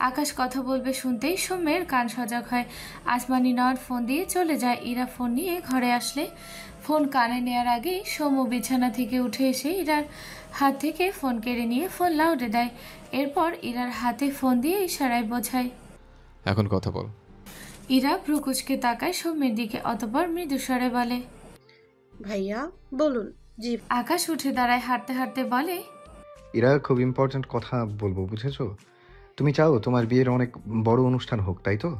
আকাশ কথা বলবে শুনতেই সোমের কান সজাগ হয়। আসমানি নয়ন ফোন দিয়ে চলে যায়। ইরা ফোন নিয়ে ঘরে আসলে ফোন কানে নেওয়ার আগেই সৌম্য বিছানা থেকে উঠে এসে ইরার হাত থেকে ফোন কেড়ে নিয়ে ফোন লাউডে দেয়। এরপর ইরার হাতে ফোন দিয়ে ইশারায় বোঝায়। এখন কথা বল। ইরা ভ্রুকুচকে তাকায় সৌম্যের দিকে, অতঃপর মৃদু স্বরে বলে, ভাইয়া বলুন। জি। আকাশ উঠে দাঁড়ায়, হাঁটতে হাঁটতে বলে, ইরা খুব ইম্পর্ট্যান্ট কথা বলবো, বুঝেছো? তুমি চাও তোমার বিয়ের অনেক বড় অনুষ্ঠান হোক, তাই তো?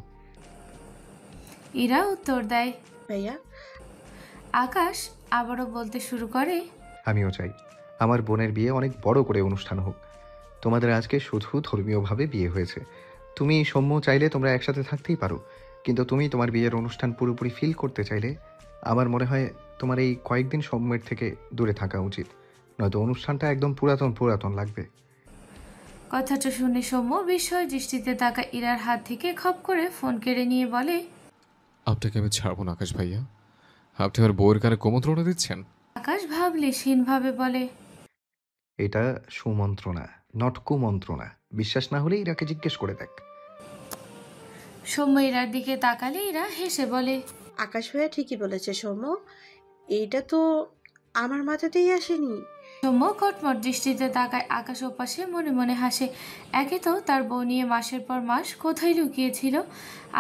ইরা উত্তর দেয়। ভাইয়া আকাশ আবারও বলতে শুরু করে, আমিও চাই আমার বোনের বিয়ে অনেক বড় করে অনুষ্ঠান হোক। তোমাদের আজকে শুধু ধর্মীয়ভাবে বিয়ে হয়েছে। তুমি সৌম্য চাইলে তোমরা একসাথে থাকতেই পারো, কিন্তু তুমি তোমার বিয়ের অনুষ্ঠান পুরোপুরি ফিল করতে চাইলে আমার মনে হয় তোমার এই কয়েকদিন সৌম্যের থেকে দূরে থাকা উচিত, নয়তো অনুষ্ঠানটা একদম পুরাতন পুরাতন লাগবে। কথাটা শুনে সৌম্য বিস্ময় দৃষ্টিতে তাকায় ইরার হাত থেকে খপ করে ফোন কেড়ে নিয়ে বলে, আপনাকে আমি ছাড়বো না আকাশ ভাইয়া। আপনি আমার বউয়ের কানে কুমন্ত্রণা দিচ্ছেন। আকাশ ভাবলেশহীনভাবে বলে, এটা সুমন্ত্রণা, নট কুমন্ত্রণা। বিশ্বাস না হলে ইরাকে জিজ্ঞেস করে দেখ। সৌম্য ইরার দিকে তাকালে ইরা হেসে বলে, আকাশ ভাইয়া ঠিকই বলেছে সৌম্য, এইটা তো আমার মাথাতেই আসেনি। সৌম্য কটমট দৃষ্টিতে তাকায়। আকাশ ওপাশে মনে মনে হাসে। একে তো তার বউ নিয়ে মাসের পর মাস কোথায় লুকিয়েছিল,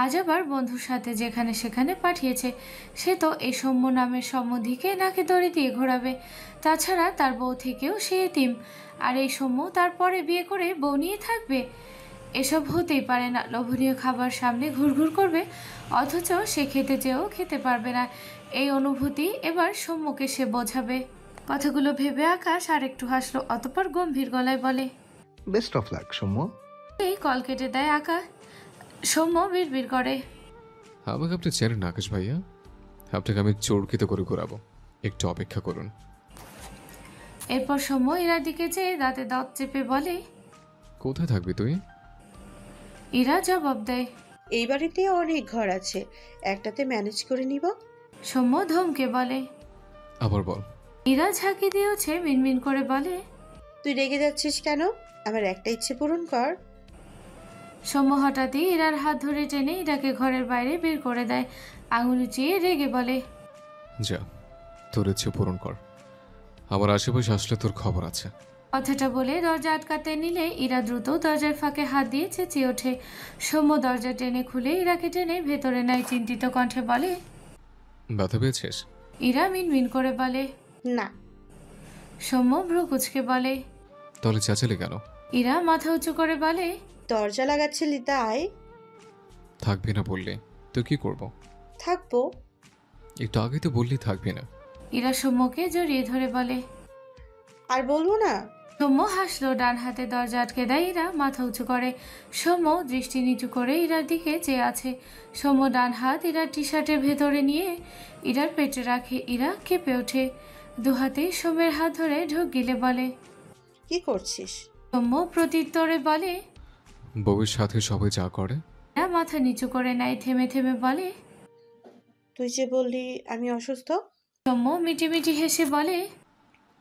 আজ আবার বন্ধুর সাথে যেখানে সেখানে পাঠিয়েছে। সে তো এই সৌম্য নামের সম্বন্ধীকে নাকে দড়ি দিয়ে ঘোরাবে। তাছাড়া তার বউ থেকেও সে এতিম, আর এই সৌম্য তারপরে বিয়ে করে বউ নিয়ে থাকবে। এসব হতেই পারে না। লোভনীয় খাবার সামনে ঘুরঘুর করবে, অথচ সে খেতে চেয়েও খেতে পারবে না। এই অনুভূতি এবার সৌম্যকে সে বোঝাবে। কথাগুলো ভেবে আকাশ আর একটু হাসলো, অতঃপর গম্ভীর গলায় বলে, বেস্ট অফ লাক সৌম্য। এই কল কেটে দেয় আকাশ। সৌম্য বিড়বিড় করে, আমাকে আপনি চেনেন না আকাশ ভাইয়া, আপনাকে আমি চোরকিত করে ঘোরাবো, একটু অপেক্ষা করুন। এরপর সৌম্য ইরার দিকে যেয়ে দাঁতে দাঁত চেপে বলে, কোথায় থাকবি তুই? ইরা জবাব দেয়, এই বাড়িতে অনেক ঘর আছে, একটাতে ম্যানেজ করে নিব। সৌম্য ধমকে বলে। আবার বল। ইরা ঝাঁকি দিয়েছে, মিনমিন করে বলে, তুই রেগে যাচ্ছিস কেন? আমার একটা ইচ্ছে পূরণ কর। সৌম্য হঠাৎই ইরার হাত ধরে টেনে ইরাকে ঘরের বাইরে বের করে দেয়। আঙুল উঁচিয়ে রেগে বলে, যা, তোর ইচ্ছে পূরণ কর। আমার আশেপাশে আসলে তোর খবর আছে। কথাটা বলে দরজা আটকাতে নিলে ইরা দ্রুত দরজার ফাঁকে হাত দিয়ে চেঁচিয়ে ওঠে। সৌম্য দরজা টেনে খুলে ইরাকে টেনে ভেতরে নেয়, চিন্তিত কণ্ঠে বলে, ব্যথা পেয়েছিস? ইরা মিনমিন করে বলে, না। সৌম্য ভ্রু কুচকে বলে, তাহলে চেঁচালি কেন? ইরা মাথা উঁচু করে বলে, দরজা লাগাচ্ছিলি তাই। থাকবি না বললে তো কি করব? থাকবো। একটু আগে তো বললি থাকবি না। ইরা সৌম্যকে জড়িয়ে ধরে বলে, আর বলবো না। সৌম্য হাসলো, ডান হাতে দরজা আটকে দেয়। ইরা মাথা উঁচু করে। সৌম্য দৃষ্টি নিচু করে ইরার দিকে চেয়ে আছে। সৌম্য ডান হাত ইরার টি শার্টের ভেতরে নিয়ে ইরার পেটে রাখে। ইরা কেঁপে ওঠে, দুহাতে সৌম্যের হাত ধরে ঢোক গিলে বলে, কি করছিস? সৌম্য প্রত্যুত্তরে বলে, বউয়ের সাথে সবাই যা করে। ইরা মাথা নিচু করে নেয়, থেমে থেমে বলে, তুই যে বললি আমি অসুস্থ। সৌম্য মিটিমিটি হেসে বলে,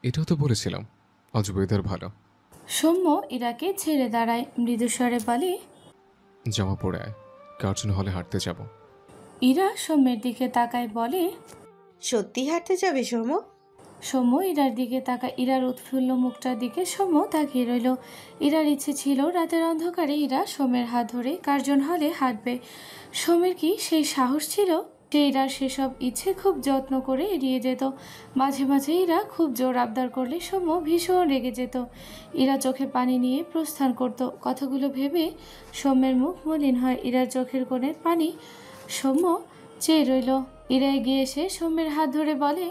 এটাও তো বলেছিলাম আজ ওয়েদার ভালো। সৌম্য ইরাকে ছেড়ে দাঁড়ায়, মৃদুস্বরে বলে, জামা পরে আয়, কার্টুন হলে হাঁটতে যাব। ইরা সৌম্যের দিকে তাকায়, বলে, সত্যি হাঁটতে যাবি সৌম্য? সৌম্য ইরার দিকে তাকায়। ইরার উৎফুল্ল মুখটার দিকে সৌম্য তাকিয়ে রইল। ইরার ইচ্ছে ছিল রাতের অন্ধকারে ইরা সৌম্যের হাত ধরে কার্জন হলে হাঁটবে। সৌম্যের কি সেই সাহস ছিল? সে ইরার সেসব ইচ্ছে খুব যত্ন করে এড়িয়ে যেত। মাঝে মাঝে ইরা খুব জোর আবদার করলে সৌম্য ভীষণ রেগে যেত। ইরা চোখে পানি নিয়ে প্রস্থান করত। কথাগুলো ভেবে সৌম্যের মুখ মলিন হয়। ইরার চোখের কোণের পানি সৌম্য চেয়ে রইল। ইরা এগিয়ে এসে সৌম্যের হাত ধরে বলে,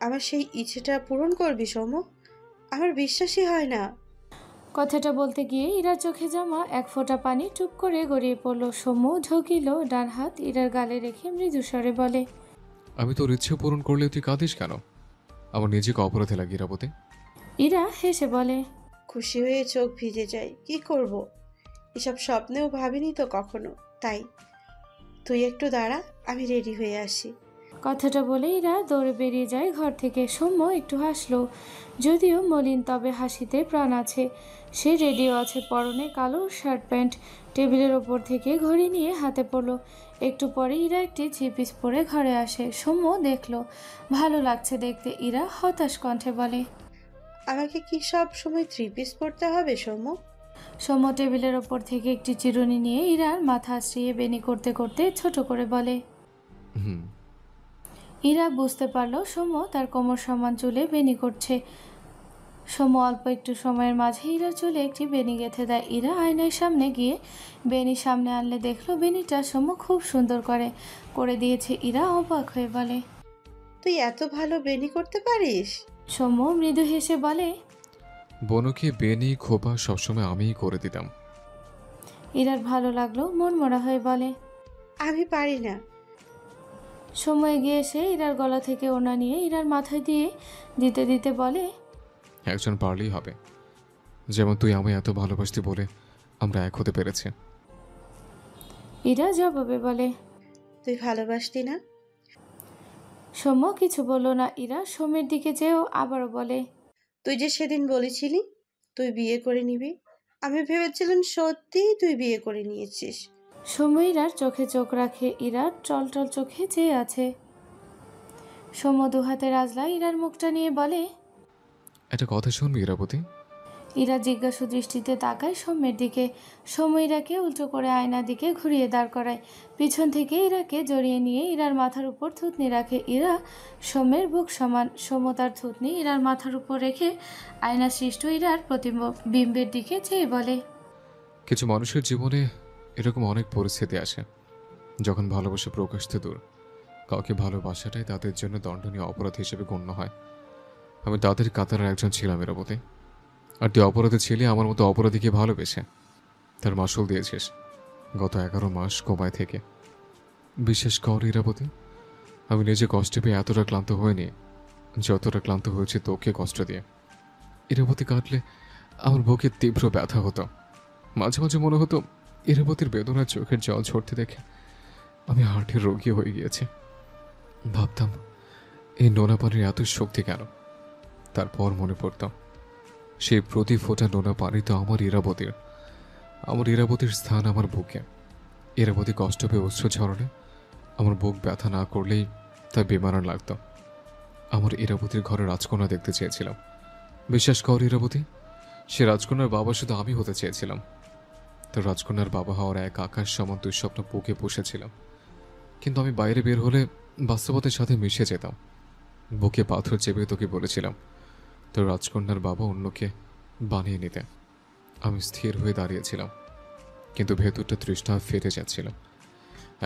আমার সেই ইচ্ছেটা পূরণ করবি সৌম্য? আমার বিশ্বাসই হয় না। কথাটা বলতে গিয়ে ইরার চোখে জমা এক ফোঁটা পানি টুপ করে গড়িয়ে পড়ল। সৌম্য ঢকিল, ডান হাত ইরার গালে রেখে মৃদুস্বরে বলে, আমি তোর ইচ্ছে পূরণ করলে তুই কাঁদিস কেন? আমার নিজেকে অপরাধে লাগে ইরাবতী। ইরা হেসে বলে, খুশি হয়ে চোখ ভিজে যায়। কি করব? এসব স্বপ্নেও ভাবিনি তো কখনো। তাই তুই একটু দাঁড়া, আমি রেডি হয়ে আসি। কথাটা বলে ইরা দৌড়ে বেরিয়ে যায় ঘর থেকে। সৌম্য একটু হাসলো, যদিও মলিন, তবে হাসিতে প্রাণ আছে। সে রেডিও আছে, পরনে কালো শার্ট প্যান্ট। টেবিলের ওপর থেকে ঘড়ি নিয়ে হাতে পড়লো। একটু পরে ইরা একটি থ্রি পিস পরে ঘরে আসে। সৌম্য দেখলো, ভালো লাগছে দেখতে। ইরা হতাশ কণ্ঠে বলে, আমাকে কি সব সময় থ্রি পিস পরতে হবে সৌম্য? সৌম্য টেবিলের ওপর থেকে একটি চিরুনি নিয়ে ইরার মাথা আশ্রিয়ে বেনি করতে করতে ছোট করে বলে। হুম। ইরা বুঝতে পারল সৌম্য তার কোমর সমান চুলে বেনি করছে। সৌম্য অল্প একটু সময়ের মাঝে ইরার চুলে একটি বেনি গেঁথে দেয়। ইরা আয়নার সামনে গিয়ে বেনি সামনে আনলে দেখলো বেনিটা সৌম্য খুব সুন্দর করে দিয়েছে। ইরা অবাক হয়ে বলে, তুই এত ভালো বেনি করতে পারিস? সৌম্য মৃদু হেসে বলে, বনুকে বেনি খোপা সবসময় আমিই করে দিতাম। ইরার ভালো লাগলো, মন মরা হয়ে বলে, আমি পারি না। সৌম্য এগিয়ে এসে ইরার গলা থেকে ওড়না নিয়ে ইরার মাথায় দিয়ে দিতে দিতে বলে, একজন পারলেই হবে, যেমন তুই আমায় এত ভালোবাসতি বলে আমরা এক হতে পেরেছি। ইরা জবাবে বলে, তুই ভালোবাসতি না? সৌম্য কিছু বলল না। ইরা সৌম্যের দিকে যেও আবারও বলে, তুই যে সেদিন বলেছিলি তুই বিয়ে করে নিবি, আমি ভেবেছিলাম সত্যি তুই বিয়ে করে নিয়েছিস। সৌম্য ইরার চোখে চোখ রাখে। ইরা টলটল চোখে চেয়ে আছে। সৌম্য দুহাতে রাজলা ইরার মুখটা নিয়ে বলে, একটা কথা শুনবি ইরাবতী? ইরা জিজ্ঞাসু দৃষ্টিতে তাকায় সৌম্যের দিকে। সৌম্য ইরাকে উল্টো করে আয়নার দিকে ঘুরিয়ে দাঁড় করায়। পিছন থেকে ইরাকে জড়িয়ে নিয়ে ইরার মাথার উপর থুতনি রাখে। ইরা সৌম্যের বুক সমান। সৌম্য তার থুতনি ইরার মাথার উপর রেখে আয়না সৃষ্ট ইরার প্রতিবিম্বের দিকে চেয়ে বলে, কিছু মানুষের জীবনে এরকম অনেক পরিস্থিতি আসে যখন ভালোবাসা প্রকাশতে দূর। কাউকে ভালোবাসাটাই তাদের জন্য দণ্ডনীয় অপরাধ হিসেবে গণ্য হয়। আমি তাদের কাতারের একজন ছিলাম ইরাবতী। আর তুই অপরাধী ছিলি আমার মতো অপরাধীকে ভালোবেসে। তার মাসুল দিয়েছিস গত 11 মাস কোমায় থেকে। বিশ্বাস কর ইরাবতী, আমি নিজে কষ্ট পেয়ে এতটা ক্লান্ত হইনি যতটা ক্লান্ত হয়েছে তোকে কষ্ট দিয়ে। ইরাবতী কাটলে আমার বুকে তীব্র ব্যথা হতো। মাঝে মাঝে মনে হতো ইরাবতীর বেদনার চোখের জল ঝরতে দেখে আমি হার্টের রোগী হয়ে গিয়েছি। ভাবতাম এই নোনা পানির এত শক্তি কেন। তারপর মনে পড়ত সেই প্রতি ফোঁটা নোনা পানি তো আমার ইরাবতীর স্থান আমার বুকে। ইরাবতী কষ্ট পেয়ে অশ্রু ঝরলে আমার বুক ব্যথা না করলেই তা বেমানান লাগতো। আমার ইরাবতীর ঘরে রাজকন্যা দেখতে চেয়েছিলাম, বিশ্বাস কর ইরাবতী, সে রাজকন্যার বাবা শুধু আমি হতে চেয়েছিলাম। তো রাজকন্যার বাবা হওয়ার এক আকাশ সমান দুঃস্বপ্ন বুকে পুষেছিলাম, কিন্তু আমি বাইরে বের হলে বাস্তবতার সাথে মিশে যেতাম। বুকে পাথর চেপে তোকে বলেছিলাম তো রাজকন্যার বাবা অন্যকে বানিয়ে নিতে। আমি স্থির হয়ে দাঁড়িয়েছিলাম, কিন্তু ভেতরটা তৃষ্ণা ফেটে যাচ্ছিল।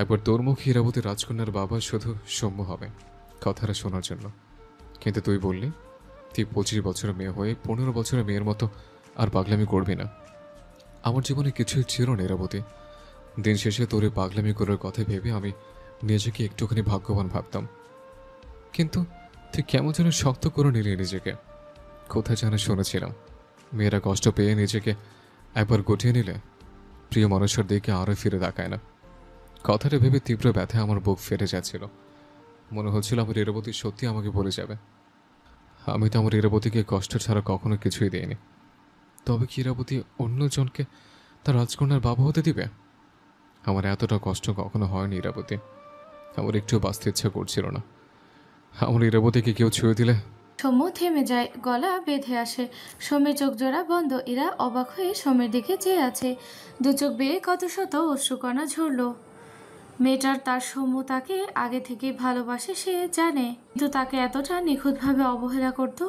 একবার তোর মুখে ইরাবতী রাজকন্যার বাবা শুধু সৌম্য হবে কথাটা শোনার জন্য, কিন্তু তুই বললি তুই 25 বছরের মেয়ে হয়ে 15 বছরের মেয়ের মতো আর পাগলামি করবি না। আমার জীবনে কিছুই ছিল না ইরাবতী। দিন শেষে তোর পাগলামি করার কথা ভেবে আমি নিজেকে একটুখানি ভাগ্যবান ভাবতাম, কিন্তু তুই কেমন যেন শক্ত করে নিলি নিজেকে। কোথায় যেন শুনেছিলাম মেয়েরা কষ্ট পেয়ে নিজেকে একবার গুটিয়ে নিলে প্রিয় মানুষের দিকে আরও ফিরে তাকায় না। কথাটা ভেবে তীব্র ব্যথা আমার বুক ফেটে যাচ্ছিল। মনে হচ্ছিল আমার ইরাবতী সত্যি আমাকে বলে যাবে। আমি তো আমার ইরাবতীকে কষ্ট ছাড়া কখনো কিছুই দিইনি। তবে কি ইরাবতী অন্যজনকে তার রাজকন্যার বাবা হতে দিবে? আমার এতটা কষ্ট কখনো হয়নি ইরাবতী। আমার একটু বাঁচতে ইচ্ছা করছিল না। আমার ইরাবতীকে কেউ ছুঁয়ে দিলে। সৌম্য থেমে যায়, গলা বেঁধে আসে। সৌম্যের চোখ জোড়া বন্ধ। ইরা অবাক হয়ে সৌম্যের দিকে চেয়ে আছে। দু চোখ বেয়ে কত শত অশ্রুকণা ঝরল। মেয়েটার তার সৌম্য তাকে আগে থেকেই ভালোবাসে, সে জানে, কিন্তু তাকে এতটা নিখুঁতভাবে অবহেলা করত।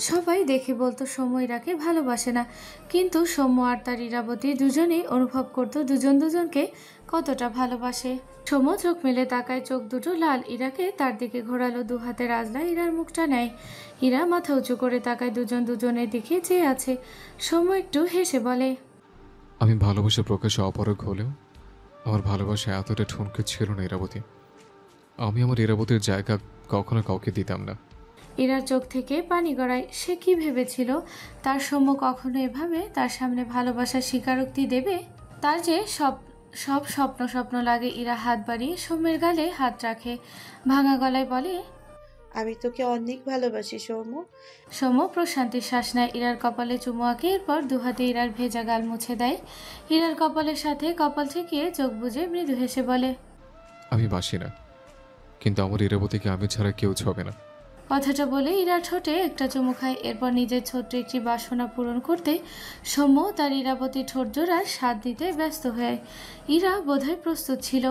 সবাই দেখে বলতো সৌম্য ইরাকে ভালোবাসে না, কিন্তু সৌম্য আর তার ইরাবতী দুজনেই অনুভব করতো দুজন দুজনকে কতটা ভালোবাসে। সৌম্য চোখ মেলে তাকায়, চোখ দুটো লাল। ইরাকে তার দিকে ঘোরালো, দু হাতে রাজলা ইরার মুখটা নেয়। ইরা মাথা উঁচু করে তাকায়, দুজন দুজনের দিকে চেয়ে আছে। সৌম্য একটু হেসে বলে, আমি ভালোবাসা প্রকাশে অপারগ হলেও আমার ভালোবাসা এতটা ঠুনকে ছিল না ইরাবতী। আমি আমার ইরাবতীর জায়গা কখনো কাউকে দিতাম না। ইরার চোখ থেকে পানি গড়ায়। সে কি ভেবেছিল তার সৌম্য কখনো এভাবে তার সামনে ভালোবাসার স্বীকারোক্তি দেবে? তার যে সব স্বপ্ন স্বপ্ন লাগে। ইরা হাত বাড়িয়ে সৌম্যের গালে হাত রাখে, ভাঙা গলায় বলে, আমি তোকে অনেক ভালোবাসি সৌম্য। সৌম্য প্রশান্তির শ্বাস নেয়। ইরার কপালে চুমু আঁকে, এরপর দুহাতে ইরার ভেজা গাল মুছে দেয়। ইরার কপালের সাথে কপাল ঠেকিয়ে চোখ বুজে মৃদু হেসে বলে, আমি বাসি না, কিন্তু আমার ইরাবতীকে আমি ছাড়া কেউ ছবে না। কথাটা বলে ইরা ঠোঁটে একটা চুমু খায়। এরপর নিজের ছোট্ট একটি বাসনা পূরণ করতে সৌম্য তার ইরাবতী ঠোঁট জোড়ার স্বাদ দিতে ব্যস্ত হয়। ইরা বোধহয় প্রস্তুত ছিল।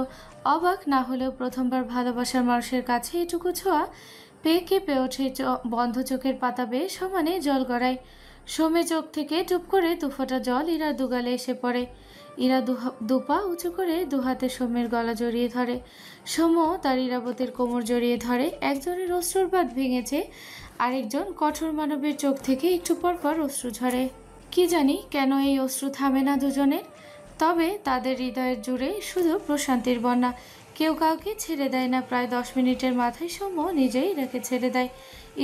অবাক না হলেও প্রথমবার ভালোবাসার মানুষের কাছে এটুকু ছোঁয়া পেয়ে কেঁপে ওঠে। বন্ধ চোখের পাতা বেয়ে সমানে জল গড়ায়। সৌম্যের চোখ থেকে টুপ করে দুফোঁটা জল ইরার দুগালে এসে পড়ে। ইরা দুপা উঁচু করে দুহাতে সৌম্যের গলা জড়িয়ে ধরে। সৌম্য তার ইরাবতীর কোমর জড়িয়ে ধরে। একজনের অশ্রুর বাঁধ ভেঙেছে, আরেকজন কঠোর মানবের চোখ থেকে একটু পর পর অশ্রু ঝরে। কি জানি কেন এই অশ্রু থামে না দুজনের। তবে তাদের হৃদয়ের জুড়ে শুধু প্রশান্তির বন্যা। কেউ কাউকে ছেড়ে দেয় না। প্রায় 10 মিনিটের মাথায় সৌম্য নিজেই ইরাকে ছেড়ে দেয়।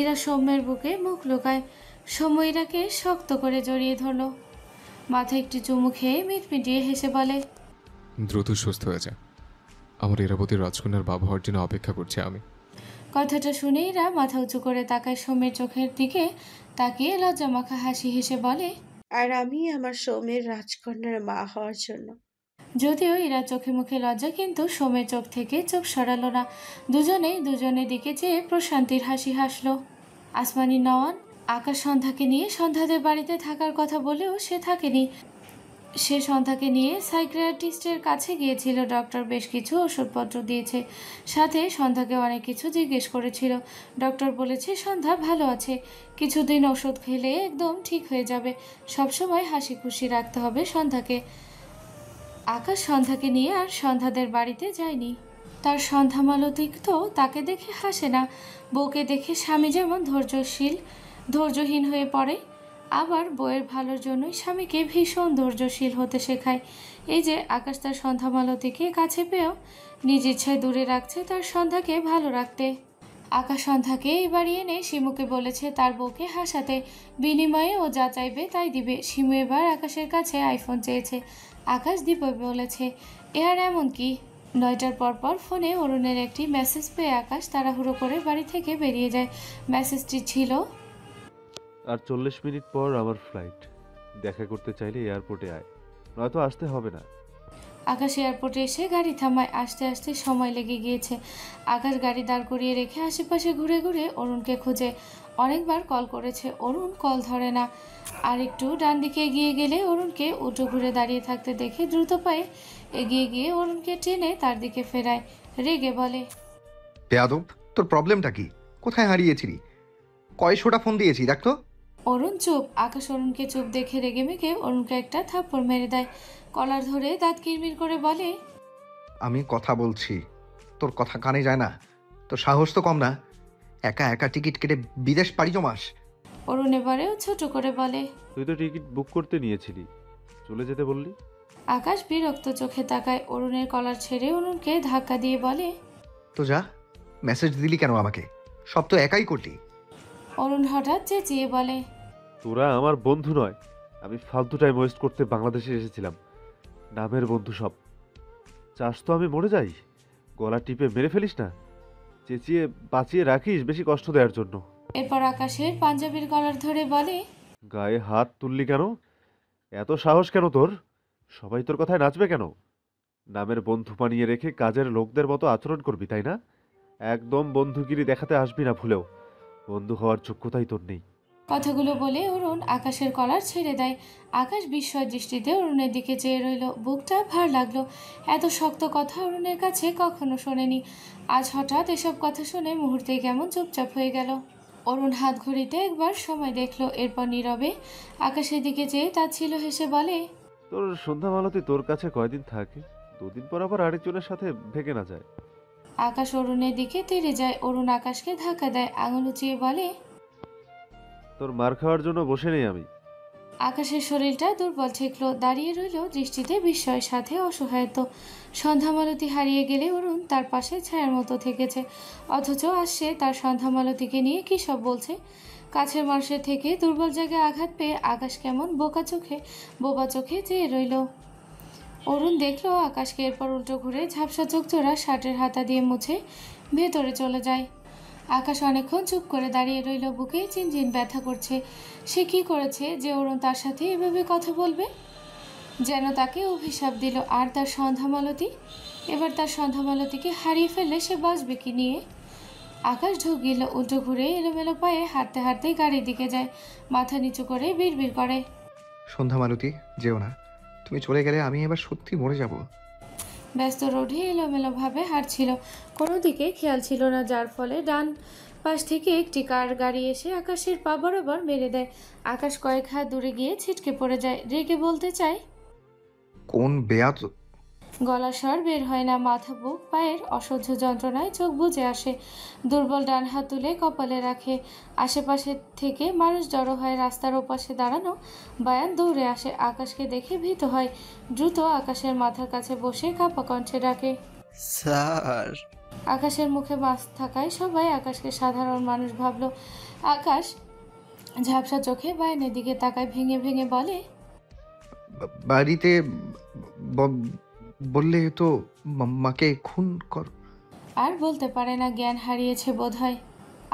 ইরা সৌম্যের বুকে মুখ লুকায়। সৌম্য ইরাকে শক্ত করে জড়িয়ে ধরল, মাথায় একটি চুমু খেয়ে মিটমিটিয়ে হেসে বলে, দ্রুত সুস্থ হয়ে যায়। আমার ইরাবতীর রাজকন্যার বাবা হওয়ার জন্য অপেক্ষা করছি আমি। কথাটা শুনে ইরা মাথা উঁচু করে তাকায় সৌম্যের চোখের দিকে, তাকিয়ে লজ্জামাখা হাসি হেসে বলে, আর আমি আমার সৌম্যের রাজকন্যার মা হওয়ার জন্য। যদিও ইরা চোখে মুখে লজ্জা, কিন্তু সৌম্যের চোখ থেকে চোখ সরালো না। দুজনেই দুজনের দিকে চেয়ে প্রশান্তির হাসি হাসলো। আসমানি নওয়ান আকাশ সন্ধ্যাকে নিয়ে সন্ধ্যাদের বাড়িতে থাকার কথা বলেও সে থাকেনি। সে সন্ধ্যাকে নিয়ে সাইকিয়াট্রিস্টের কাছে গিয়েছিল। ডক্টর বেশ কিছু ওষুধপত্র দিয়েছে, সাথে সন্ধ্যাকে অনেক কিছু জিজ্ঞেস করেছিল। ডক্টর বলেছে সন্ধ্যা ভালো আছে, কিছুদিন ওষুধ খেলে একদম ঠিক হয়ে যাবে। সবসময় হাসি খুশি রাখতে হবে সন্ধ্যাকে। আকাশ সন্ধ্যাকে নিয়ে আর সন্ধ্যাদের বাড়িতে যায়নি। তার সন্ধ্যা মালতী তো তাকে দেখে হাসে না। বউকে দেখে স্বামী যেমন ধৈর্যহীন হয়ে পড়ে, আবার বউয়ের ভালোর জন্যই স্বামীকে ভীষণ ধৈর্যশীল হতে শেখায়। এই যে আকাশ তার সন্ধ্যা মালতীকে কাছে পেয়েও নিজ ইচ্ছায় দূরে রাখছে তার সন্ধ্যাকে ভালো রাখতে। আকাশ সন্ধ্যাকে এই বাড়ি এনে শিমুকে বলেছে তার বউকে হাসাতে, বিনিময়ে ও যা চাইবে তাই দিবে। শিমু এবার আকাশের কাছে আইফোন চেয়েছে, আকাশ দিবে বলেছে। এ আর এমন কি, 9টার পর ফোনে অরুণের একটি মেসেজ পেয়ে আকাশ তাড়াহুড়ো করে বাড়ি থেকে বেরিয়ে যায়। মেসেজটি ছিল, আর 40 মিনিট পর আমার ফ্লাইট, দেখা করতে চাইলে এয়ারপোর্টে আয়, নয়তো আসতে হবে না। আকাশ এয়ারপোর্টে এসে গাড়ি থামায়। আসতে আসতে সময় লেগে গিয়েছে। আকাশ গাড়ি দাঁড় করিয়ে রেখে আশেপাশে ঘুরে ঘুরে অরুণকে খোঁজে। অনেকবার কল করেছে, অরুণ কল ধরে না। আর একটু ডান দিকে এগিয়ে গেলে অরুণকে উল্টো ঘুরে দাঁড়িয়ে থাকতে দেখে দ্রুত পায়ে এগিয়ে গিয়ে অরুণকে টেনে তার দিকে ফেরায়। রেগে বলে, বেয়াদব, তোর প্রবলেমটা কি? কোথায় হারিয়েছিলি? কয়শোটা ফোন দিয়েছি দেখ তো। অরুণ চুপ। আকাশ অরুণকে চুপ দেখে রেগে মেগে অরুণকে একটা থাপ্পড় মেরে দেয়। কলার ধরে দাঁত কিরমির করে বলে, আমি কথা বলছি, তোর কথা কানে যায় না? তোর সাহস তো কম না, একা একা টিকিট কেটে বিদেশ পাড়ি জমাস। অরুণ এবারেও ছোট করে বলে, তুই তো টিকিট বুক করতে নিয়েছিলি, চলে যেতে বললি। আকাশ বিরক্ত চোখে তাকায়। অরুণের কলার ছেড়ে অরুণকে ধাক্কা দিয়ে বলে, তো যা, মেসেজ দিলি কেন আমাকে? সব তো একাই করলি। অরুণ হঠাৎ চেঁচিয়ে বলে, তোরা আমার বন্ধু নয়, আমি ফালতু টাইম ওয়েস্ট করতে বাংলাদেশে এসেছিলাম। নামের বন্ধু সব। চাস তো আমি মরে যাই? গলা টিপে মেরে ফেলিস না, চেঁচিয়ে বাঁচিয়ে রাখিস বেশি কষ্ট দেওয়ার জন্য। এরপর আকাশের পাঞ্জাবির কলার ধরে বলে, গায়ে হাত তুললি কেন? এত সাহস কেন তোর? সবাই তোর কথায় নাচবে কেন? নামের বন্ধু বানিয়ে রেখে কাজের লোকদের মতো আচরণ করবি, তাই না? একদম বন্ধুগিরি দেখাতে আসবি না ভুলেও। বন্ধু হওয়ার যোগ্যতাই তোর নেই। কথাগুলো বলে অরুণ আকাশের কলার ছেড়ে দেয়। আকাশ বিস্ময় দৃষ্টিতে অরুণের দিকে চেয়ে রইল। বুকটা ভার লাগলো। এত শক্ত কথা অরুণের কাছে কখনো শোনেনি। আজ হঠাৎ এসব কথা শুনে মুহূর্তে কেমন চুপচাপ হয়ে গেল। অরুণ হাত ঘড়িতে একবার সময় দেখলো, এরপর নীরবে আকাশের দিকে চেয়ে তাচ্ছিল্য হেসে বলে, তোর সন্ধ্যা মালতী তোর কাছে কয়দিন থাকে? দুদিন পর আবার আরেকজনের সাথে ভেগে না যায়। আকাশ অরুণের দিকে তেড়ে যায়। অরুণ আকাশকে ধাক্কা দেয়, আঙুল উঁচিয়ে বলে, তোর মার খাওয়ার জন্য বসে নেই আমি। আকাশের শরীরটা দুর্বল ঠেকলো। দাঁড়িয়ে রইল দৃষ্টিতে বিস্ময়ের সাথে অসহায়ত্ব। সন্ধ্যামালতী হারিয়ে গেলে অরুণ তার পাশে ছায়ার মতো থেকেছে, অথচ আসছে তার সন্ধ্যামালতীকে নিয়ে কী সব বলছে। কাছের মানুষের থেকে দুর্বল জায়গায় আঘাত পেয়ে আকাশ কেমন বোবা চোখে চেয়ে রইল। অরুণ দেখলো আকাশকে, এরপর উল্টো ঘুরে ঝাপসা চোখ জোড়া শার্টের হাতা দিয়ে মুছে ভেতরে চলে যায়। আকাশ অনেকক্ষণ চুপ করে দাঁড়িয়ে রইল। বুকে চিনচিন ব্যথা করছে। সে কি করেছে যে অরুণ তার সাথে এভাবে কথা বলবে? যেন তাকে অভিশাপ দিল। আর তার সন্ধ্যামালতী, এবার তার সন্ধ্যামালতীকে হারিয়ে ফেললে সে বাঁচবে কি নিয়ে? আকাশ ঢোক গেল। উল্টো ঘুরে এলোমেলো পায়ে হাঁটতে হাঁটতে গাড়ির দিকে যায়। মাথা নিচু করে বিড়বিড় করে, সন্ধ্যা মালতী, যেও না, তুমি চলে গেলে আমি এবার সত্যি মরে যাব। ব্যস্ত রোডে এলোমেলোভাবে হাঁটছিল, কোনো দিকে খেয়াল ছিল না, যার ফলে ডান পাশ থেকে একটি গাড়ি এসে আকাশের পা বরাবর মেরে দেয়। আকাশ কয়েক হাত দূরে গিয়ে ছিটকে পড়ে যায়। রেগে বলতে চায়, কোন বেয়াত। গলার স্বর বের হয় না। মাথা বুক পায়ের অসহ্য যন্ত্রণায় চোখ বুজে আসে। দুর্বল ডান হাত তুলে কপালে রাখে। আশেপাশে থেকে মানুষ জড়ো হয়। রাস্তার ওপাশে দাঁড়ানো বায়ান দৌড়ে আসে। আকাশকে দেখে ভীত হয়। দ্রুত আকাশের মাথার কাছে বসে কাঁপা কণ্ঠে ডাকে, স্যার। আকাশের মুখে মাস্ক থাকায় সবাই আকাশকে সাধারণ মানুষ ভাবল। আকাশ ঝাপসা চোখে বায়ানের দিকে তাকায়, ভেঙে ভেঙে বলে, বাড়িতে বললে তো মাকে খুন কর। আর বলতে পারে না, জ্ঞান হারিয়েছে বোধহয়।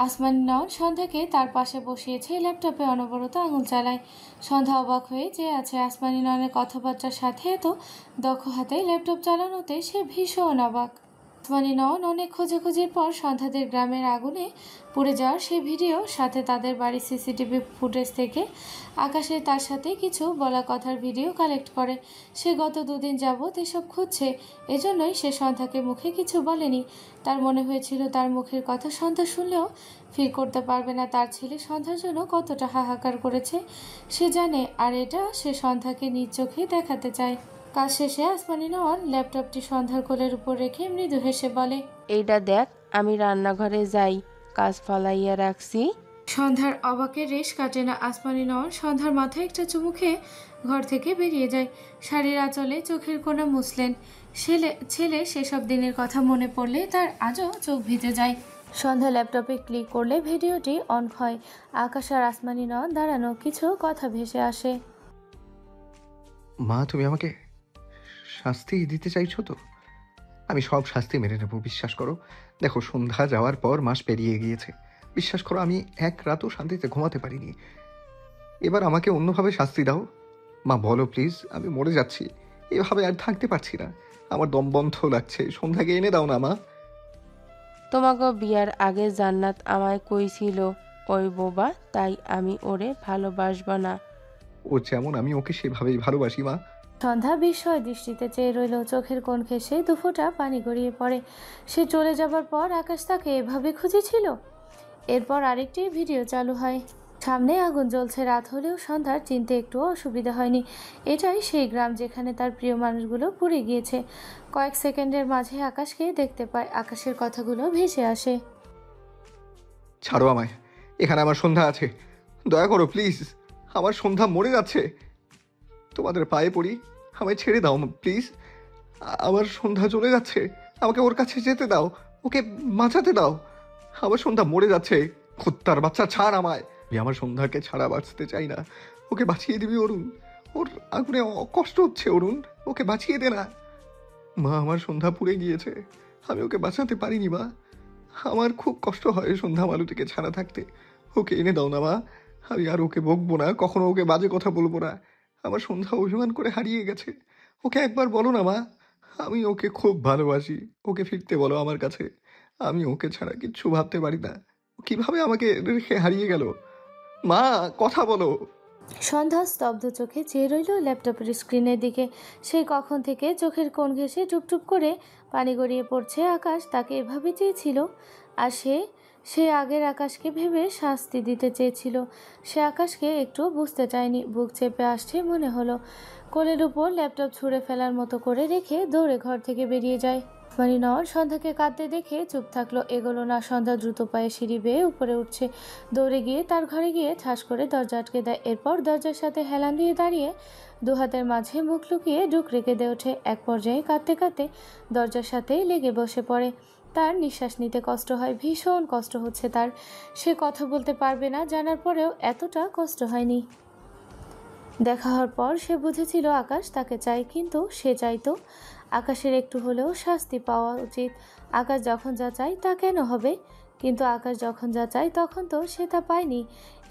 আসমানি নন সন্ধ্যাকে তার পাশে বসিয়েছে, ল্যাপটপে অনবরত আঙুল চালায়। সন্ধ্যা অবাক হয়ে যে আছে। আসমানি ননের কথাবার্তার সাথে এত দক্ষ হাতে ল্যাপটপ চালানোতে সে ভীষণ অবাক। আসমানি নন অনেক খোঁজাখুঁজির পর সন্ধ্যাদের গ্রামের আগুনে পুড়ে যাওয়ার সেই ভিডিও, সাথে তাদের বাড়ির সিসিটিভি ফুটেজ থেকে আকাশে তার সাথে কিছু বলা কথার ভিডিও কালেক্ট করে। সে গত দুদিন যাবৎ এসব খুঁজছে। এজন্যই সে সন্ধ্যাকে মুখে কিছু বলেনি। তার মনে হয়েছিল তার মুখের কথা সন্ধ্যা শুনলেও ফিল করতে পারবে না তার ছেলে সন্ধ্যার জন্য কতটা হাহাকার করেছে সে জানে। আর এটা সে সন্ধ্যাকে নিজ চোখে দেখাতে চায়। কাজ শেষে আসমানি নওয়ান ল্যাপটপটি সন্ধ্যার কোলের উপর রেখে মৃদু হেসে বলে, এইটা দেখ, আমি রান্নাঘরে যাই, কাজ ফালাইয়া রাখছি। সন্ধ্যার অবাকের রেশ কাটে না। আসমানি নওয়ান সন্ধ্যার মাথায় একটা চুমু খেয়ে ঘর থেকে বেরিয়ে যায়। শাড়ির আঁচলে চোখের কোণা মুছলেন। ছেলে সেসব দিনের কথা মনে পড়লে তার আজও চোখ ভিজে যায়। সন্ধ্যা ল্যাপটপে ক্লিক করলে ভিডিওটি অন হয়। আকাশ আর আসমানি নওয়ান দাঁড়ানো, কিছু কথা ভেসে আসে। মা, তুমি আমাকে শাস্তি দিতে চাইছো তো? আমি সব শাস্তি মেনে নেব, বিশ্বাস করো। দেখো, সন্ধ্যা যাওয়ার পর মাস পেরিয়ে গিয়েছে। বিশ্বাস করো, আমি এক রাতও শান্তিতে ঘুমাতে পারিনি। এবার আমাকে অন্যভাবে শাস্তি দাও। মা বলো প্লিজ, আমি মরে যাচ্ছি, এভাবে আর থাকতে পারছি না, আমার দম বন্ধ লাগছে। সন্ধ্যাকে এনে দাও না মা। তোমাকে বিয়ার আগে জান্নাত আমায় কইছিল ওই বোবা, তাই আমি ওরে ভালোবাসবো না। ও যেমন আমি ওকে সেভাবেই ভালোবাসি মা। সন্ধ্যা বিস্ময় দৃষ্টিতে চেয়ে রইল, চোখের কোণ ঘেঁষে দুফোঁটা পানি গড়িয়ে পড়ে। সে চলে যাবার পর আকাশ তাকে এভাবে খুঁজেছিল। এরপর আরেকটি ভিডিও চালু হয়। সামনে আগুন জ্বলছে, রাত হলেও সন্ধ্যার চিনতে একটুও অসুবিধা হয়নি। এটাই সেই গ্রাম যেখানে তার প্রিয় মানুষগুলো পুড়ে গিয়েছে। কয়েক সেকেন্ডের মাঝে আকাশকে দেখতে পায়, আকাশের কথাগুলো ভেসে আসে। ছাড়ো আমায়, এখানে আমার সন্ধ্যা আছে, দয়া করো প্লিজ, আমার সন্ধ্যা মরে যাচ্ছে, তোমাদের পায়ে পড়ি, আমায় ছেড়ে দাও প্লিজ, আমার সন্ধ্যা চলে যাচ্ছে, আমাকে ওর কাছে যেতে দাও, ওকে বাঁচাতে দাও, আমার সন্ধ্যা মরে যাচ্ছে, কুত্তার বাচ্চা ছাড় আমায়, আমি আমার সন্ধ্যাকে ছাড়া বাঁচতে চাই না, ওকে বাঁচিয়ে দিবি অরুণ, ওর আগুনে কষ্ট হচ্ছে অরুণ, ওকে বাঁচিয়ে দে না। মা আমার সন্ধ্যা পুড়ে গিয়েছে, আমি ওকে বাঁচাতে পারিনি মা, আমার খুব কষ্ট হয় সন্ধ্যা মালতীকে ছাড়া থাকতে, ওকে এনে দাও না মা, আমি আর ওকে বকবো না, কখনো ওকে বাজে কথা বলবো না, আমার সন্ধ্যা অভিমান করে হারিয়ে গেছে, ওকে একবার বলো না মা, আমি ওকে খুব ভালোবাসি, ওকে ফিরতে বলো আমার কাছে, আমি ওকে ছাড়া কিচ্ছু ভাবতে পারি না, ও কিভাবে আমাকে রেখে হারিয়ে গেল, মা কথা বলো। সন্ধ্যা স্তব্ধ চোখে চেয়ে রইল ল্যাপটপের স্ক্রিনের দিকে। সেই কখন থেকে চোখের কোণ ঘেঁষে টুপটুপ করে পানি গড়িয়ে পড়ছে। আকাশ তাকে এভাবে চেয়েছিল, আর সে আগের আকাশকে ভেবে শাস্তি দিতে চেয়েছিল। সে আকাশকে একটু বুঝতে চায়নি। বুক চেপে আসছে মনে হলো। কোলের উপর ল্যাপটপ ছুঁড়ে ফেলার মতো করে রেখে দৌড়ে ঘর থেকে বেরিয়ে যায়। মানে নওয়ার সন্ধ্যাকে কাঁদতে দেখে চুপ থাকলো, এগোলো না। সন্ধ্যা দ্রুত পায়ে সিঁড়ি বেয়ে উপরে উঠছে। দৌড়ে গিয়ে তার ঘরে গিয়ে ঠাস করে দরজা আটকে দেয়। এরপর দরজার সাথে হেলান দিয়ে দাঁড়িয়ে দু হাতের মাঝে মুখ লুকিয়ে ডুক রেখে দিয়ে ওঠে। এক পর্যায়ে কাঁদতে কাঁদতে দরজার সাথেই লেগে বসে পড়ে। তার নিঃশ্বাস নিতে কষ্ট হয়, ভীষণ কষ্ট হচ্ছে তার। সে কথা বলতে পারবে না জানার পরেও এতটা কষ্ট হয়নি। দেখা হওয়ার পর সে বুঝেছিল আকাশ তাকে চায়, কিন্তু সে চাইতো আকাশের একটু হলেও শাস্তি পাওয়া উচিত। আকাশ যখন যা চায় তা কেন হবে? কিন্তু আকাশ যখন যা চায় তখন তো সে তা পায়নি।